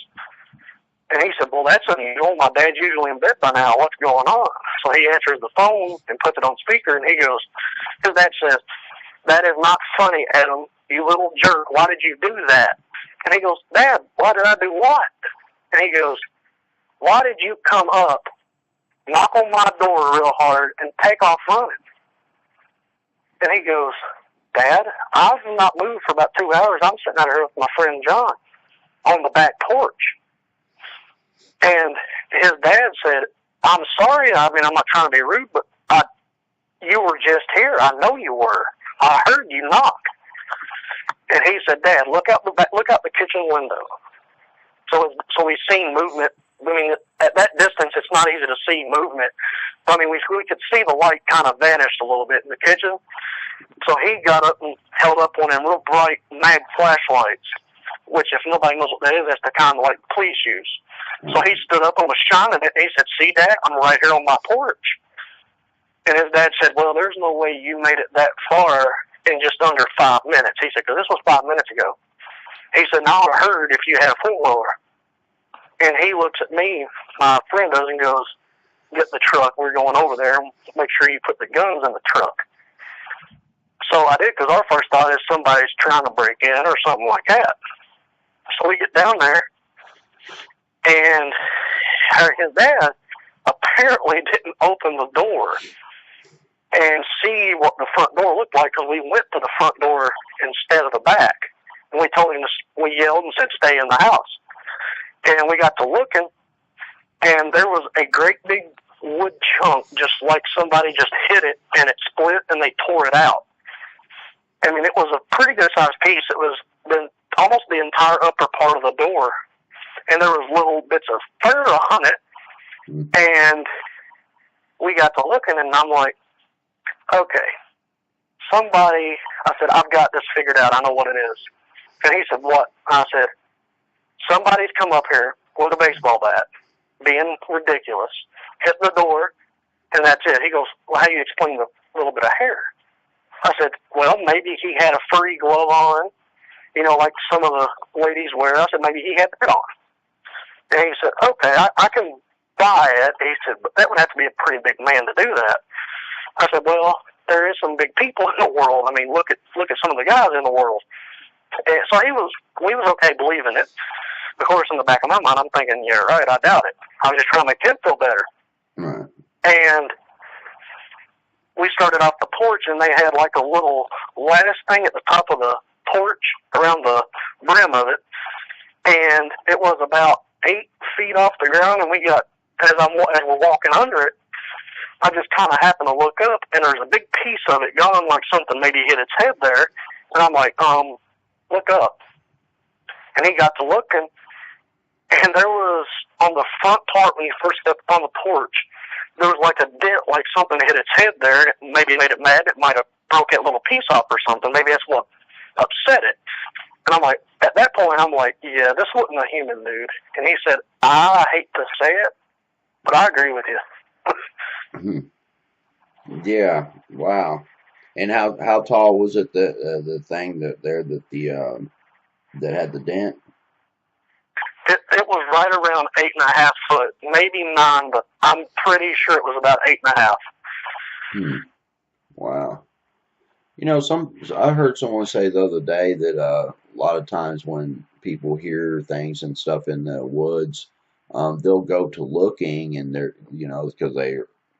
and he said, well, that's unusual. My dad's usually in bed by now. What's going on? So he answers the phone and puts it on speaker, and he goes, his dad says, that is not funny, Adam, you little jerk. Why did you do that? And he goes, Dad, why did I do what? And he goes, why did you come up, knock on my door real hard, and take off running? And he goes, Dad, I've not moved for about 2 hours. I'm sitting out here with my friend John on the back porch. And his dad said, I'm sorry. I mean, I'm not trying to be rude, but you were just here. I know you were. I heard you knock. And he said, Dad, look out the kitchen window. So we seen movement. I mean, at that distance, it's not easy to see movement. I mean, we could see the light kind of vanished a little bit in the kitchen. So he got up and held up one of them real bright mag flashlights, which if nobody knows what that is, that's the kind of like police use. So he stood up and was shining it, and he said, see, Dad, I'm right here on my porch. And his dad said, well, there's no way you made it that far in just under 5 minutes. He said, because this was 5 minutes ago. He said, now I heard if you had a four-wheeler. And he looks at me, my friend does, and goes, get the truck. We're going over there and make sure you put the guns in the truck. So I did, because our first thought is somebody's trying to break in or something like that. So we get down there, And his dad apparently didn't open the door and see what the front door looked like, because we went to the front door instead of the back. And we told him, we yelled and said, stay in the house. And we got to looking, and there was a great big wood chunk, just like somebody just hit it, and it split, and they tore it out. I mean, it was a pretty good-sized piece. It was almost the entire upper part of the door, and there was little bits of fur on it. And we got to looking, and I'm like, okay, somebody, I said, I've got this figured out. I know what it is. And he said, what? I said, somebody's come up here with a baseball bat, being ridiculous, hit the door, and that's it. He goes, well, how do you explain the little bit of hair? I said, well, maybe he had a furry glove on, you know, like some of the ladies wear. I said, maybe he had that on. And he said, okay, I can buy it. He said, but that would have to be a pretty big man to do that. I said, well, there is some big people in the world. I mean, look at some of the guys in the world. And so we was okay believing it. Of course, in the back of my mind, I'm thinking, yeah, right, I doubt it. I was just trying to make him feel better. Right. And we started off the porch, and they had like a little lattice thing at the top of the porch around the brim of it. And it was about 8 feet off the ground, and we got, as we're walking under it, I just kind of happened to look up, and there's a big piece of it gone, like something maybe hit its head there. And I'm like, look up. And he got to looking, and there was, on the front part when you first stepped on the porch, there was like a dent, like something hit its head there, and maybe made it mad. It might have broke that little piece off or something. Maybe that's what upset it. And I'm like, at that point, I'm like, yeah, this wasn't a human, dude. And he said, I hate to say it, but I agree with you. Yeah, wow. And how tall was it, the thing that had the dent? It was right around 8.5 foot, maybe 9, but I'm pretty sure it was about 8.5. Wow. You know, I heard someone say the other day that a lot of times when people hear things and stuff in the woods, they'll go to looking, and they're, you know, because they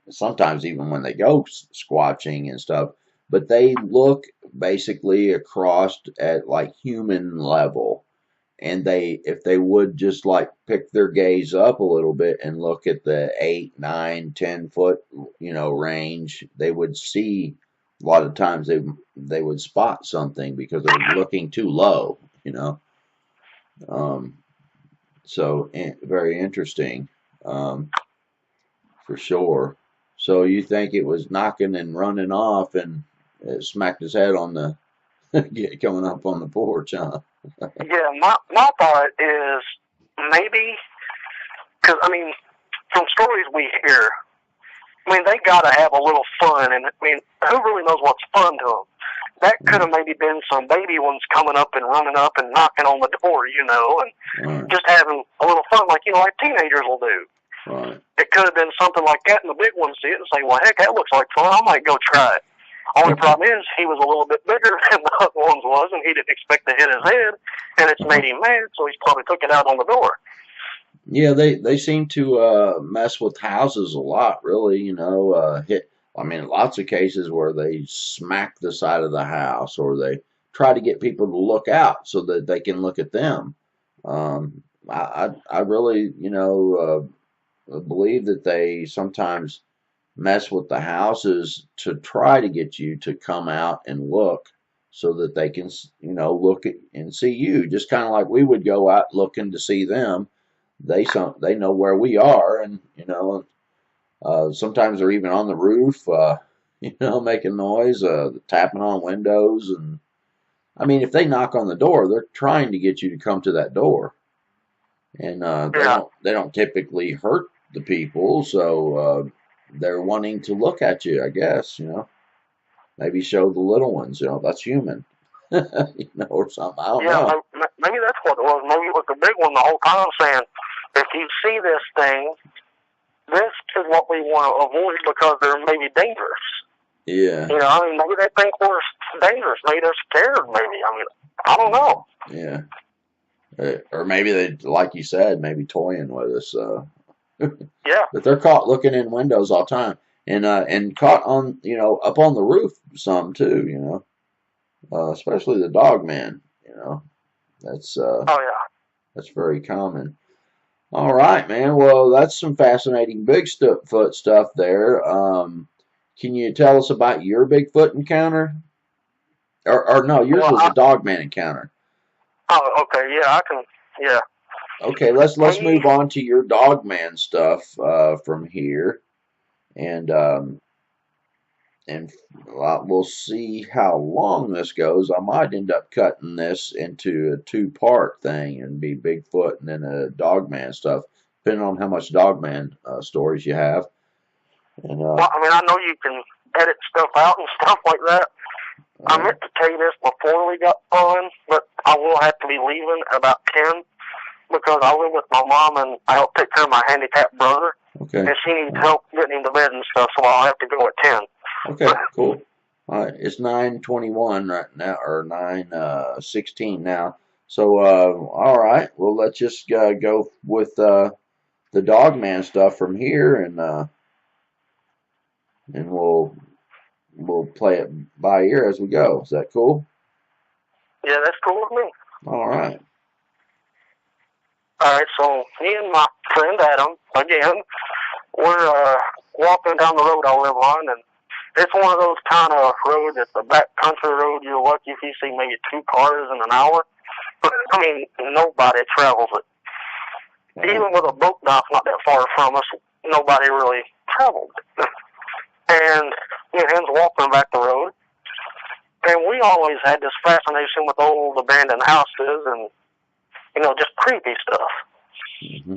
sometimes even when they go squatching and stuff, but they look basically across at like human level. And if they would just like pick their gaze up a little bit and look at the 8, 9, 10 foot, you know, range, they would see, a lot of times they would spot something because they're looking too low, you know. So very interesting, for sure. So you think it was knocking and running off, and it smacked his head on the coming up on the porch, huh? Yeah, my thought is maybe, because, I mean, from stories we hear, I mean, they got to have a little fun, and, I mean, who really knows what's fun to them? That could have maybe been some baby ones coming up and running up and knocking on the door, you know, and just having a little fun, like, you know, like teenagers will do. Right. It could have been something like that, and the big ones see it and say, well, heck, that looks like fun. I might go try it. Only problem is he was a little bit bigger than the other ones was, and he didn't expect to hit his head, and it's made him mad, so he's probably took it out on the door. Yeah, they seem to mess with houses a lot, really, you know, I mean, lots of cases where they smack the side of the house, or they try to get people to look out so that they can look at them. I really, you know, believe that they sometimes mess with the houses to try to get you to come out and look, so that they can, you know, look at and see you, just kind of like we would go out looking to see them. They know where we are, and, you know, sometimes they're even on the roof, you know, making noise, tapping on windows. And I mean, if they knock on the door, they're trying to get you to come to that door, and they don't typically hurt the people, so they're wanting to look at you, I guess, you know. Maybe show the little ones, you know, that's human, you know, or something. I don't know. Maybe that's what it was. Maybe it was the big one the whole time saying, if you see this thing, this is what we want to avoid because they're maybe dangerous. Yeah. You know, I mean, maybe they think we're dangerous. Maybe they're scared, maybe. I mean, I don't know. Yeah. Or maybe they, like you said, maybe toying with us. Yeah. But they're caught looking in windows all the time, and caught on, up on the roof some too. Especially the Dogman. That's Oh yeah. that's very common. All right, man. Well, that's some fascinating Bigfoot stuff there. Can you tell us about your Bigfoot encounter? Or no, yours Well, was a Dogman encounter. oh, okay. Yeah, I can. Yeah. Okay, let's We. move on to your Dogman stuff from here, and we'll see how long this goes. I might end up cutting this into a two-part thing and be Bigfoot and then a Dogman stuff, depending on how much Dogman stories you have. And Well, I mean, I know you can edit stuff out and stuff like that. I meant to tell you this before we got on, but I will have to be leaving at about 10 because I live with my mom and I help take care of my handicapped brother. Okay. And she needs help getting him to bed and stuff, so I'll have to go at 10. Okay, cool. All right, it's 9:21 right now, or 9:16 now. So, all right, well, let's just go with the Dogman stuff from here, and we'll play it by ear as we go. Is that cool? Yeah, that's cool with me. All right. All right, so me and my friend Adam, again, we're walking down the road I live on, and it's one of those kind of roads. It's a back country road. You're lucky if you see maybe 2 cars in an hour. But, I mean, nobody travels it. Even with a boat dock not that far from us, nobody really traveled it. And me and him's walking back the road, and we always had this fascination with old abandoned houses and, just creepy stuff. Mm-hmm.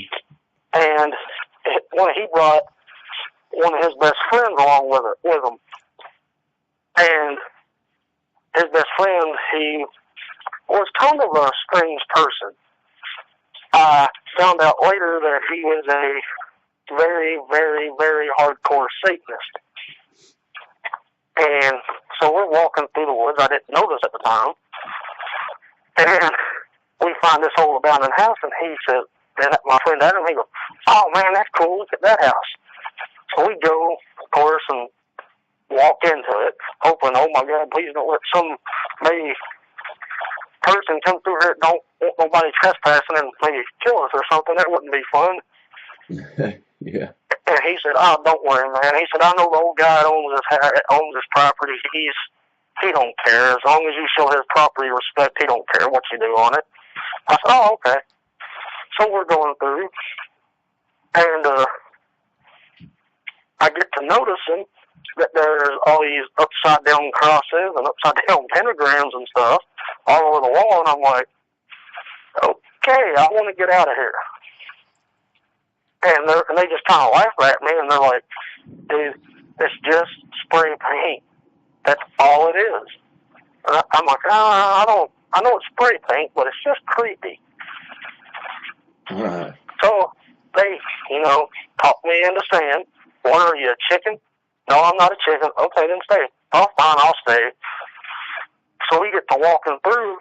And when he brought one of his best friends along with him, and his best friend, he was kind of a strange person. I found out later that he was a very, very, very hardcore Satanist. And so we're walking through the woods. I didn't notice at the time. And we find this old abandoned house, and he said, and my friend Adam, he goes, "Oh man, that's cool. Look at that house." So we go, of course, and walk into it, hoping, oh my God, please don't let some maybe person come through here that don't want nobody trespassing and maybe kill us or something. That wouldn't be fun. Yeah. And he said, "Oh, don't worry, man." He said, "I know the old guy that owns this property. He don't care. As long as you show his property respect, he don't care what you do on it." I said, "Oh, okay." So we're going through, and I get to noticing that there's all these upside down crosses and upside down pentagrams and stuff all over the wall, and I'm like, "Okay, I want to get out of here." And they just kind of laugh at me, and they're like, "Dude, it's just spray paint. That's all it is." And I'm like, I know it's spray paint, but it's just creepy. Right. So they, talk me into saying, "What are you, a chicken?" "No, I'm not a chicken." "Okay, then stay." "Oh, fine, I'll stay." So we get to walking through,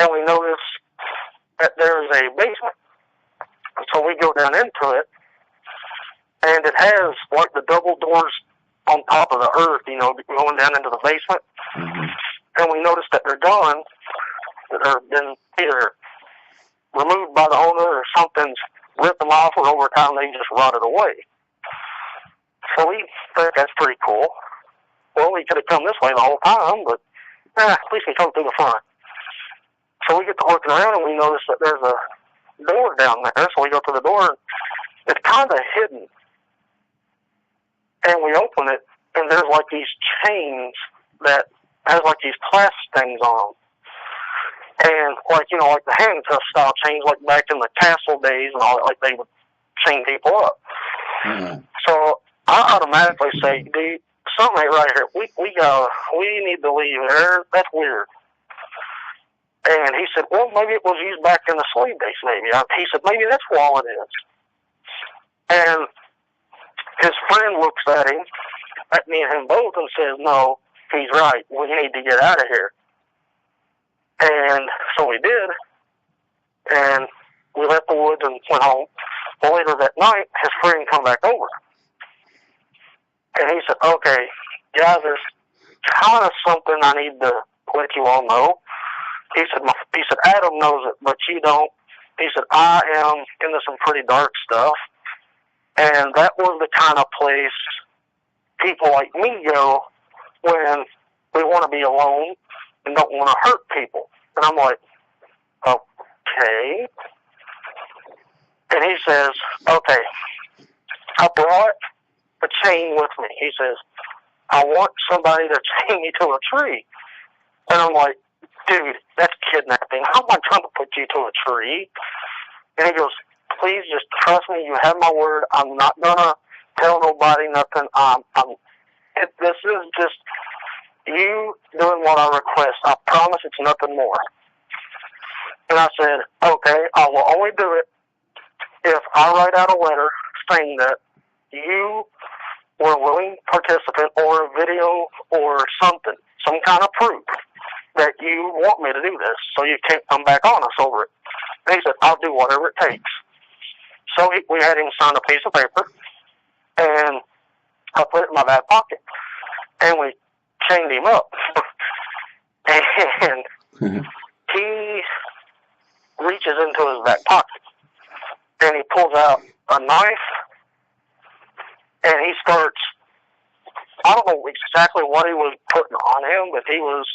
and we notice that there's a basement. So we go down into it, and it has like the double doors on top of the earth, going down into the basement. Mm-hmm. And we noticed that they're gone, that they've been either removed by the owner or something's ripped them off, or over time they just rotted away. So we think that's pretty cool. Well, we could have come this way the whole time, but at least we come through the front. So we get to looking around, and we notice that there's a door down there. So we go to the door, and it's kind of hidden. And we open it, and there's like these chains that has like these clasp things on them. And like the handcuff style chains, like back in the castle days and all that, like they would chain people up. Mm-hmm. So I automatically say, "Dude, something ain't right here. We need to leave there. That's weird." And he said, "Well, maybe it was used back in the slave days, maybe." He said, "Maybe that's what all it is." And his friend looks at him, at me and him both, and says, "No, he's right. We need to get out of here." And so we did. And we left the woods and went home. Well, later that night, his friend come back over. And he said, okay, guys, there's kind of something I need to let you all know. He said, Adam knows it, but you don't. He said, I am into some pretty dark stuff. And that was the kind of place people like me go when we want to be alone and don't want to hurt people. And I'm like, okay. And he says, okay, I brought a chain with me. He says, I want somebody to chain me to a tree. And I'm like, dude, that's kidnapping. How am I trying to put you to a tree? And he goes, please just trust me. You have my word. I'm not going to tell nobody nothing. This is just you doing what I request. I promise it's nothing more. And I said, okay, I will only do it if I write out a letter saying that you were a willing participant or a video or something, some kind of proof that you want me to do this so you can't come back on us over it. And he said, I'll do whatever it takes. So we had him sign a piece of paper, and I put it in my back pocket, and we chained him up. And he reaches into his back pocket, and he pulls out a knife, and he starts, I don't know exactly what he was putting on him, but he was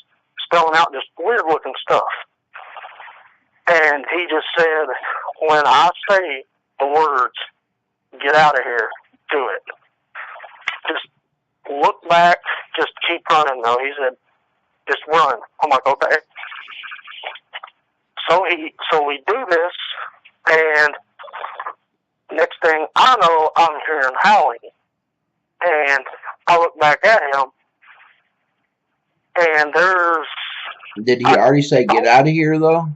spelling out just weird-looking stuff. And he just said, when I say the words, get out of here, do it. Just look back, just keep running, though. He said, just run. I'm like, okay. So we do this, and next thing I know, I'm hearing howling. And I look back at him, and there's... Did he already say get out of here, though?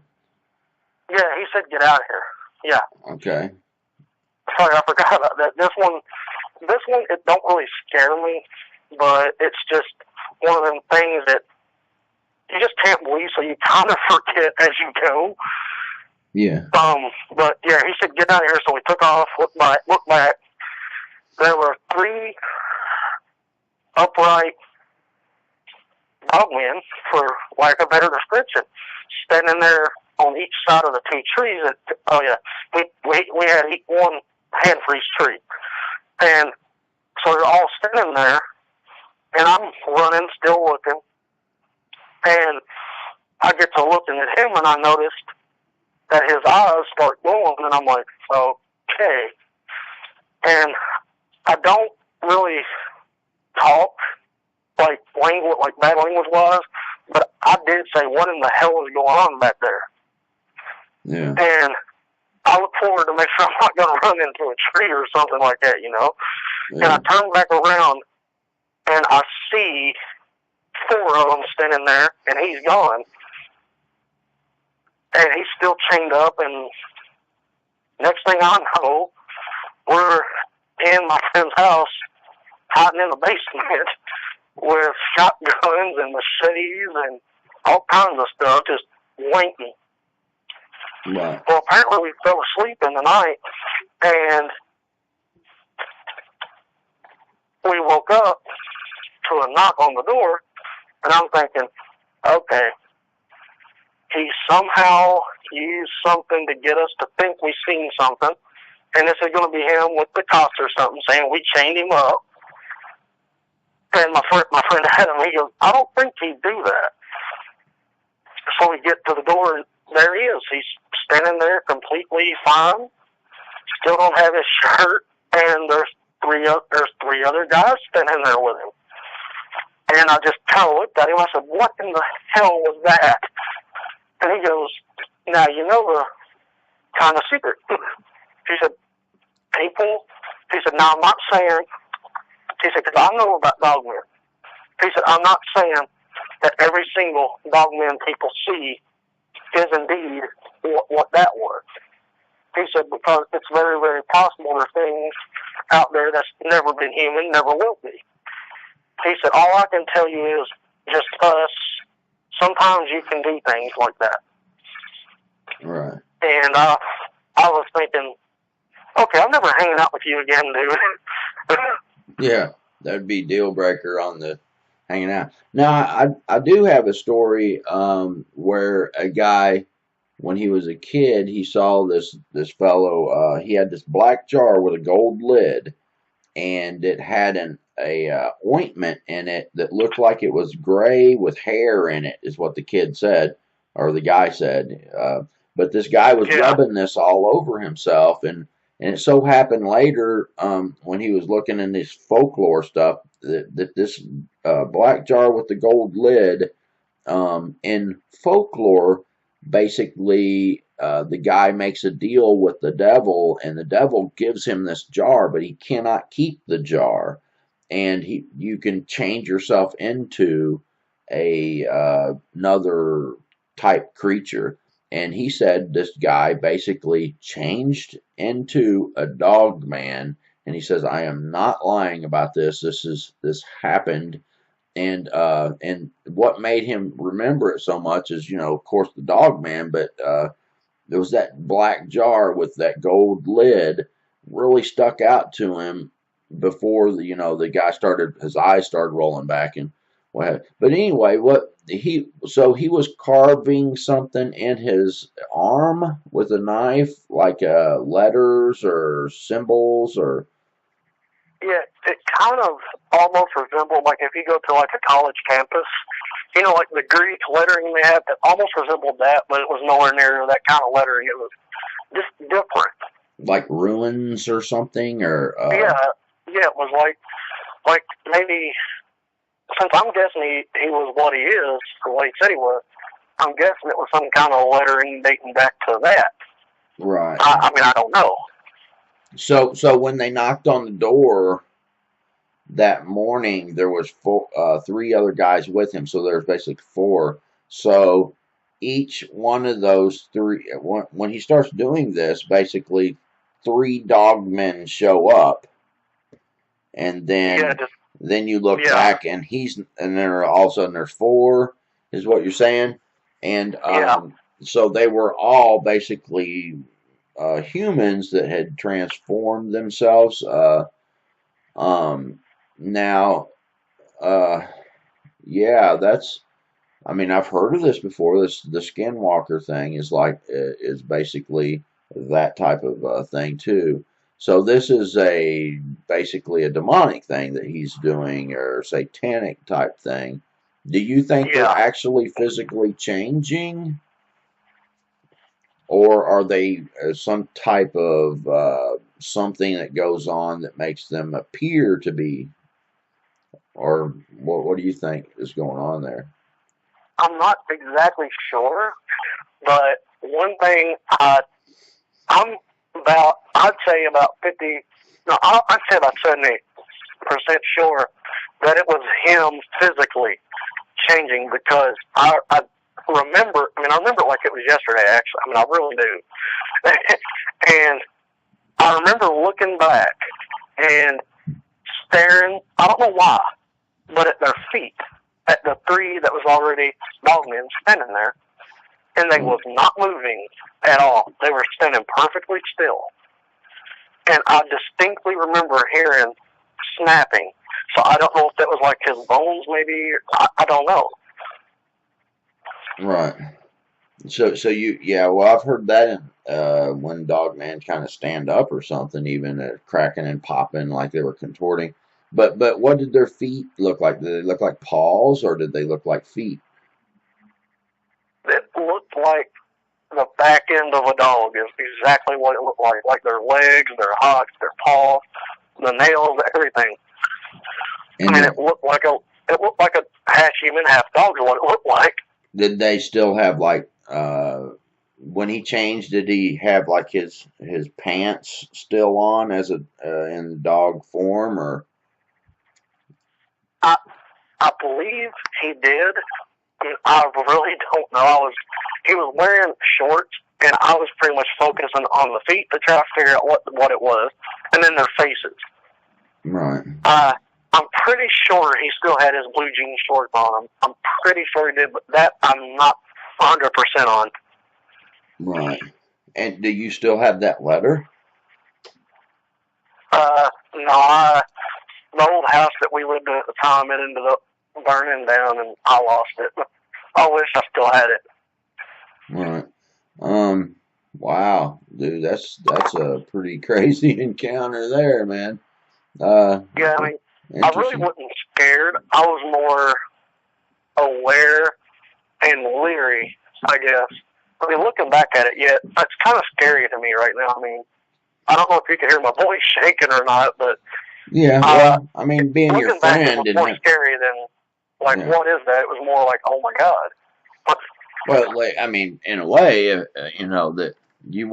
Yeah, he said get out of here. Yeah. Okay. Sorry, I forgot about that. This one, it don't really scare me, but it's just one of them things that you just can't believe, so you kind of forget as you go. Yeah. But yeah, he said get out of here, so we took off, looked back. There were 3 upright dogmen, for lack of a better description, standing there on each side of the 2 trees. And, oh yeah, we had one hand for each tree. And so they're all standing there, and I'm running, still looking. And I get to looking at him, and I noticed that his eyes start glowing, and I'm like, okay. And I don't really talk like language, like bad language was, but I did say, what in the hell is going on back there? Yeah. And I look forward to make sure I'm not going to run into a tree or something like that, you know? Yeah. And I turn back around, and I see 4 of them standing there, and he's gone. And he's still chained up, and next thing I know, we're in my friend's house, hiding in the basement with shotguns and machetes and all kinds of stuff, just waiting. Wow. Well, apparently we fell asleep in the night, and we woke up to a knock on the door, and I'm thinking, okay, he somehow used something to get us to think we seen something, and this is going to be him with the cops or something, saying we chained him up. And my friend Adam, he goes, I don't think he'd do that. So we get to the door, and there he is. He's standing there completely fine. Still don't have his shirt, and there's three other guys standing there with him. And I just kind of looked at him. I said, what in the hell was that? And he goes, now, you know the kind of secret. He said, people, he said, now I'm not saying, he said, because I know about dogmen. He said, I'm not saying that every single dogman people see is indeed what that was. He said, because it's very, very possible there's things out there that's never been human, never will be. He said, all I can tell you is just us. Sometimes you can do things like that. Right. And I was thinking, okay, I'm never hanging out with you again, dude. Yeah, that'd be deal breaker on the hanging out. Now, I do have a story where a guy, when he was a kid, he saw this fellow. He had this black jar with a gold lid, and it had a ointment in it that looked like it was gray with hair in it, is what the kid said, or the guy said. But this guy was rubbing this all over himself, and it so happened later, when he was looking in this folklore stuff, that this black jar with the gold lid, in folklore, basically, the guy makes a deal with the devil, and the devil gives him this jar, but he cannot keep the jar, and you can change yourself into another type creature. And he said this guy basically changed into a dog man, and he says, I am not lying about this. This happened. And what made him remember it so much is, of course, the dog man, but there was that black jar with that gold lid really stuck out to him before the guy his eyes started rolling back and what have you. But anyway, so he was carving something in his arm with a knife, like letters or symbols or. Yeah, it kind of almost resembled, like if you go to like a college campus, like the Greek lettering they had, it almost resembled that, but it was nowhere near that kind of lettering. It was just different. Like runes or something, or yeah, it was like maybe, since I'm guessing he was what he is, or what he said he was, I'm guessing it was some kind of lettering dating back to that. Right. I mean, I don't know. So when they knocked on the door that morning, there was three other guys with him, so there's basically four. So each one of those three, when he starts doing this, basically 3 dogmen show up, and then you look back, and then all of a sudden there's 4, is what you're saying, and so they were all basically humans that had transformed themselves. That's. I mean, I've heard of this before. The Skinwalker thing is basically that type of thing too. So this is basically a demonic thing that he's doing, or satanic type thing. Do you think they're actually physically changing? Or are they some type of something that goes on that makes them appear to be? Or what do you think is going on there? I'm not exactly sure, but one thing I'd say about 50, no, I'd say about 70% sure that it was him physically changing, because I remember it like it was yesterday, actually. I mean, I really do. And I remember looking back and staring, I don't know why, but at their feet, at the 3 that was already dogmen standing there, and they was not moving at all. They were standing perfectly still. And I distinctly remember hearing snapping. So I don't know if that was like his bones, maybe. I don't know. Right. So well, I've heard that when dogmen kind of stand up or something, even cracking and popping like they were contorting. But what did their feet look like? Did they look like paws, or did they look like feet? It looked like the back end of a dog is exactly what it looked like. Like their legs, their hocks, their paws, the nails, everything. And it looked like a half human, half dog is what it looked like. Did they still have when he changed, did he have like his pants still on as in dog form, or? I believe he did. I really don't know. He was wearing shorts, and I was pretty much focusing on the feet to try to figure out what it was, and then their faces. Right. I'm pretty sure he still had his blue jean shorts on him. I'm pretty sure he did, but that I'm not 100% on. Right. And do you still have that letter? No, the old house that we lived in at the time, it ended up burning down, and I lost it. I wish I still had it. Right. Wow, dude, that's a pretty crazy encounter there, man. Yeah, I mean, I really wasn't scared. I was more aware and leery, I guess. I mean, looking back at it, it's kind of scary to me right now. I mean, I don't know if you can hear my voice shaking or not, but yeah, well, I mean, being your friend, it was more scary than like, what is that? It was more like, oh my God. Well, like, I mean, in a way, you know, that you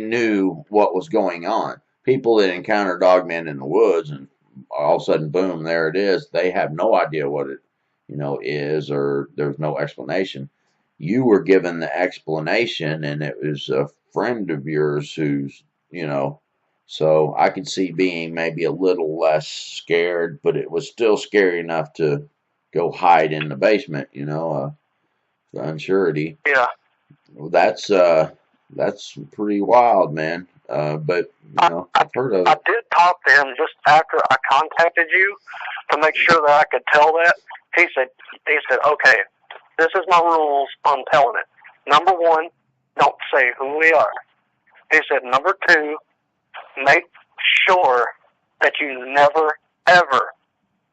knew what was going on. People that encounter dogmen in the woods and all of a sudden, boom, there it is. They have no idea what it, you know, is, or there's no explanation. You were given the explanation, and it was a friend of yours who's, you know, so I could see being maybe a little less scared, but it was still scary enough to go hide in the basement, you know, the unsurety. Yeah. Well, that's pretty wild, man. But you know, I've heard of it. I did talk to him just after I contacted you to make sure that I could tell that. He said, okay, this is my rules on telling it. Number one, don't say who we are. He said, number two, make sure that you never, ever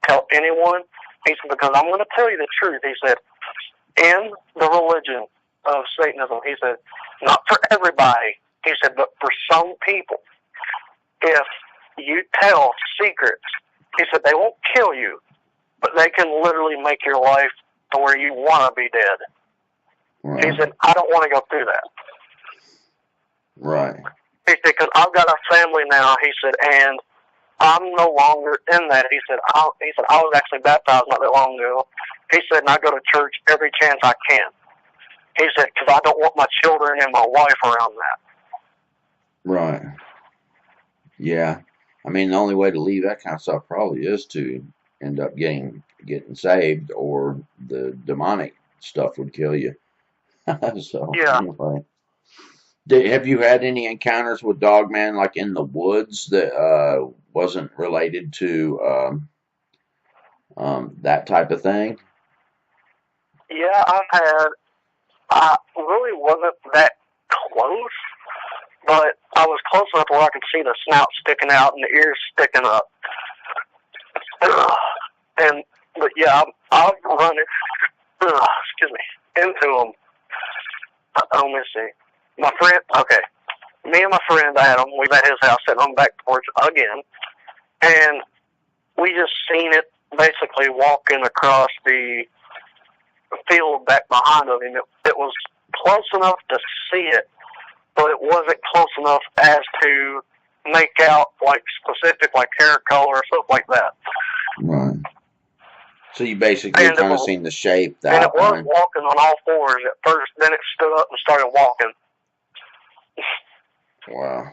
tell anyone. He said, because I'm going to tell you the truth. He said, in the religion of Satanism, he said, not for everybody, he said, but for some people, if you tell secrets, he said, they won't kill you, but they can literally make your life to where you want to be dead. Right. He said, I don't want to go through that. Right. He said, because I've got a family now, he said, and I'm no longer in that. He said, I was actually baptized not that long ago. He said, and I go to church every chance I can. He said, because I don't want my children and my wife around that. Right. Yeah. I mean, the only way to leave that kind of stuff probably is to end up getting saved, or the demonic stuff would kill you. So, yeah. Anyway. Have you had any encounters with dogman, like in the woods, that wasn't related to that type of thing? Yeah, I really wasn't that close, but I was close enough where I could see the snout sticking out and the ears sticking up. But yeah, I've run into them. Let me see. My friend, me and my friend Adam, we met at his house sitting on the back porch again, and we just seen it basically walking across the field back behind of him. It was close enough to see it, but it wasn't close enough as to make out like specific, like hair color or stuff like that. Right. So you basically kind of seen the shape, the outline. And it was walking on all fours at first, then it stood up and started walking. Wow.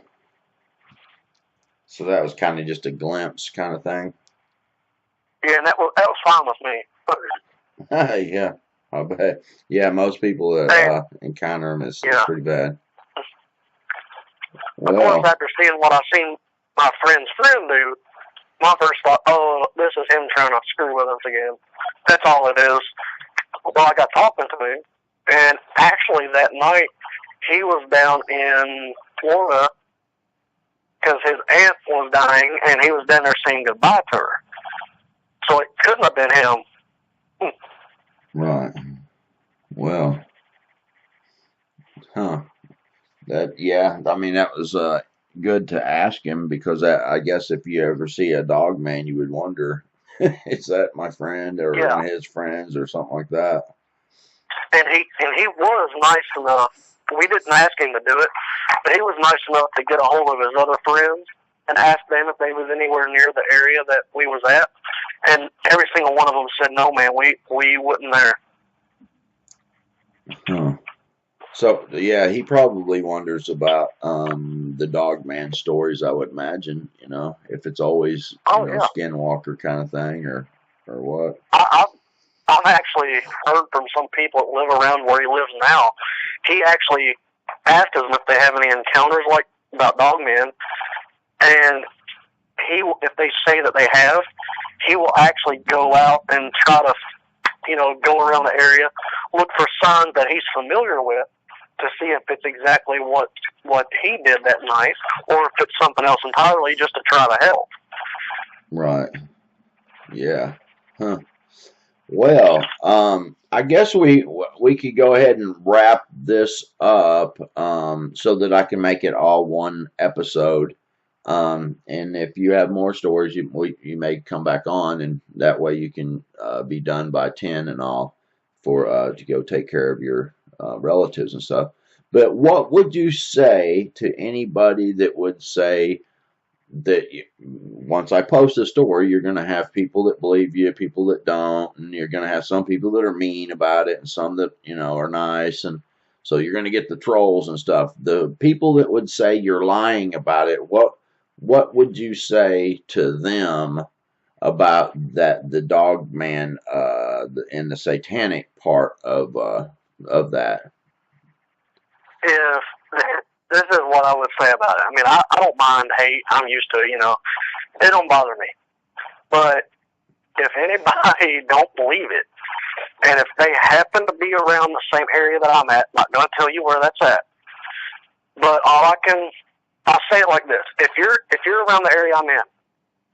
So that was kind of just a glimpse kind of thing? Yeah, and that was fine with me. Yeah, I bet. Yeah, most people that encounter them, it's pretty bad. Of course, after seeing what I seen my friend's friend do, my first thought, oh, this is him trying to screw with us again. That's all it is. Well, I got talking to him, and actually that night, he was down in Florida because his aunt was dying, and he was down there saying goodbye to her. So it couldn't have been him. Right. Well. Huh. I mean, that was good to ask him, because I guess if you ever see a dog man, you would wonder, is that my friend or one of his friends or something like that? And he was nice enough. We didn't ask him to do it, but he was nice enough to get a hold of his other friends and ask them if they was anywhere near the area that we was at. And every single one of them said, no, man, we wasn't there. Huh. So, yeah, he probably wonders about the Dogman stories, I would imagine, you know, if it's always Skinwalker kind of thing or what. I've actually heard from some people that live around where he lives now. He actually asked them if they have any encounters like about dogmen, and if they say that they have, he will actually go out and try to, go around the area, look for signs that he's familiar with to see if it's exactly what he did that night, or if it's something else entirely, just to try to help. Right. Yeah. Huh. Well, I guess we could go ahead and wrap this up, so that I can make it all one episode. And if you have more stories, you may come back on, and that way you can be done by 10 and all for to go take care of your relatives and stuff. But what would you say to anybody that would say that once I post a story, you're going to have people that believe you, people that don't, and you're going to have some people that are mean about it and some that, are nice, and so you're going to get the trolls and stuff. The people that would say you're lying about it, what would you say to them about that, the Dogman and the satanic part of that? If this is what I would say about it. I mean, I don't mind hate. I'm used to it, It don't bother me. But if anybody don't believe it, and if they happen to be around the same area that I'm at, I'm not going to tell you where that's at. But I'll say it like this: if you're around the area I'm in,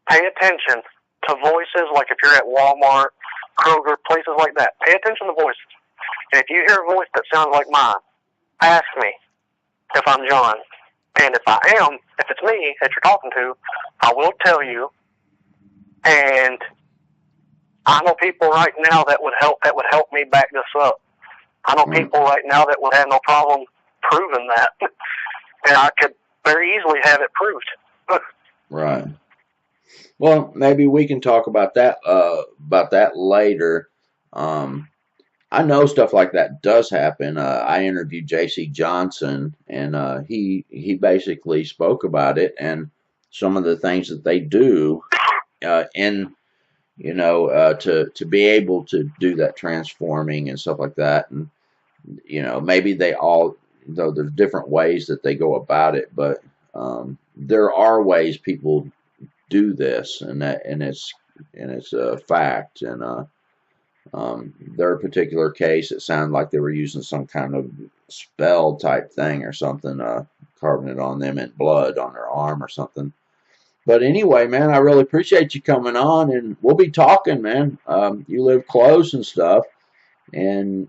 pay attention to voices. Like if you're at Walmart, Kroger, places like that, pay attention to voices. And if you hear a voice that sounds like mine, ask me if I'm John. And if I am, if it's me that you're talking to, I will tell you. And I know people right now that would help me back this up. I know people right now that would have no problem proving that. And I could very easily have it proved. Right. Well, maybe we can talk about that later. I know stuff like that does happen. I interviewed J.C. Johnson, and he basically spoke about it and some of the things that they do, to be able to do that transforming and stuff like that. And maybe though there's different ways that they go about it, but there are ways people do this, and it's a fact. And their particular case, it sounded like they were using some kind of spell type thing or something, carving it on them in blood on their arm or something. But anyway, man, I really appreciate you coming on, and we'll be talking, man. You live close and stuff, and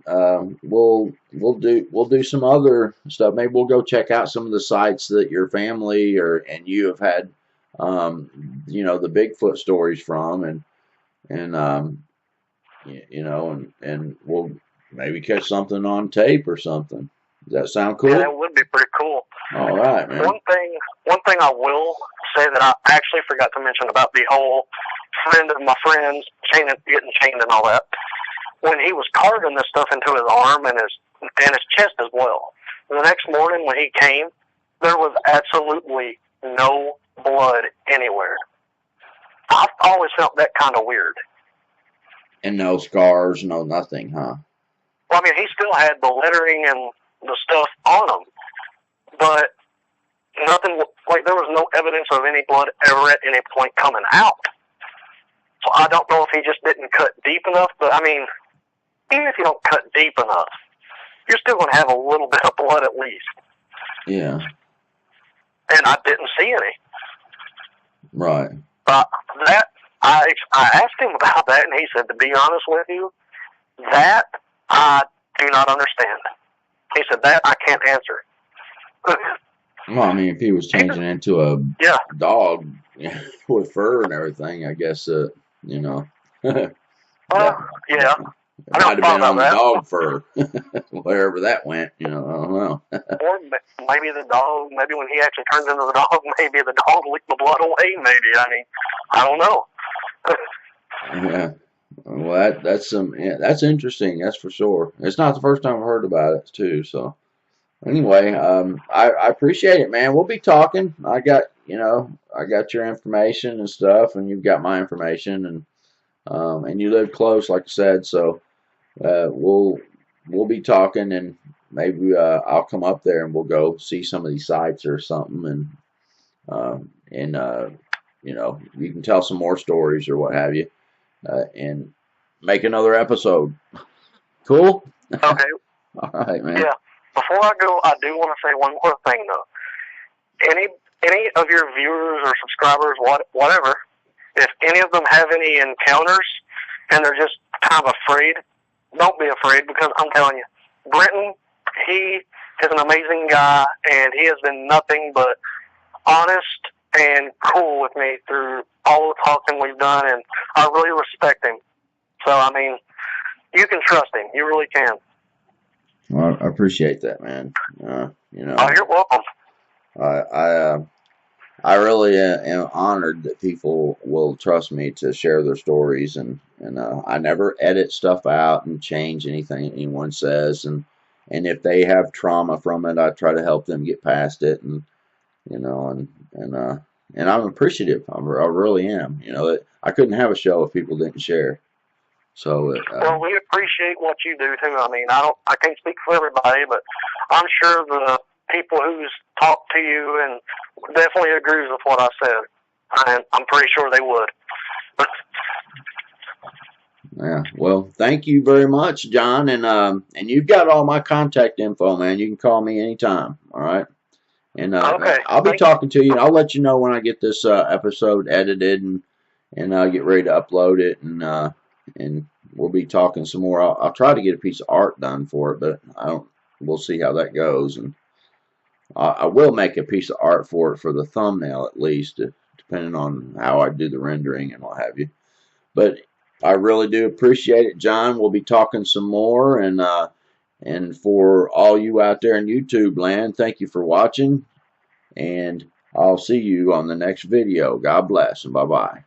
we'll do some other stuff. Maybe we'll go check out some of the sites that your family and you have had, the Bigfoot stories from, and we'll maybe catch something on tape or something. Does that sound cool? Yeah, that would be pretty cool. All right, man. One thing I will say that I actually forgot to mention about the whole friend of my friend's getting chained and all that. When he was carving this stuff into his arm and his chest as well. The next morning when he came, there was absolutely no blood anywhere. I've always felt that kind of weird. And no scars, no nothing, huh? Well, I mean, he still had the lettering and the stuff on him, but nothing, like there was no evidence of any blood ever at any point coming out. So I don't know if he just didn't cut deep enough, but I mean, even if you don't cut deep enough, you're still going to have a little bit of blood at least. Yeah. And I didn't see any. Right. But that, I asked him about that, and he said, to be honest with you, that I do not understand. He said, that I can't answer. Well, I mean, if he was changing into a dog with fur and everything, I guess, yeah. It might have been on the dog fur, wherever that went, I don't know. Or maybe the dog, maybe when he actually turns into the dog, maybe the dog licked the blood away, maybe. I mean, I don't know. Yeah. Well, that's interesting, that's for sure. It's not the first time I've heard about it, too, so. Anyway, I appreciate it, man. We'll be talking. I got your information and stuff, and you've got my information, and you live close, like I said, so we'll be talking, and maybe I'll come up there and we'll go see some of these sites or something, and you know, you can tell some more stories or what have you, and make another episode. Cool. Okay. All right, man. Yeah. Before I go, I do want to say one more thing though. Any of your viewers or subscribers, whatever, if any of them have any encounters and they're just kind of afraid, don't be afraid, because I'm telling you, Brenton, he is an amazing guy, and he has been nothing but honest and cool with me through all the talking we've done, and I really respect him. So, I mean, you can trust him. You really can. Well, I appreciate that, man. You know, Oh, you're welcome. I really am honored that people will trust me to share their stories, and I never edit stuff out and change anything anyone says, and if they have trauma from it, I try to help them get past it, and you know, and I'm appreciative. I really am. You know, I couldn't have a show if people didn't share. So well, we appreciate what you do too. I mean, I can't speak for everybody, but I'm sure the people who's talked to you and definitely agrees with what I said. I'm pretty sure they would. yeah. Well, thank you very much, John, and you've got all my contact info, man. You can call me anytime. All right. And okay. I'll be talking to you. I'll let you know when I get this episode edited and get ready to upload it, and we'll be talking some more. I'll try to get a piece of art done for it, but I don't. We'll see how that goes, and I will make a piece of art for it for the thumbnail at least, depending on how I do the rendering and what have you. But I really do appreciate it, John. We'll be talking some more, and for all you out there in YouTube land, thank you for watching, and I'll see you on the next video. God bless, and bye-bye.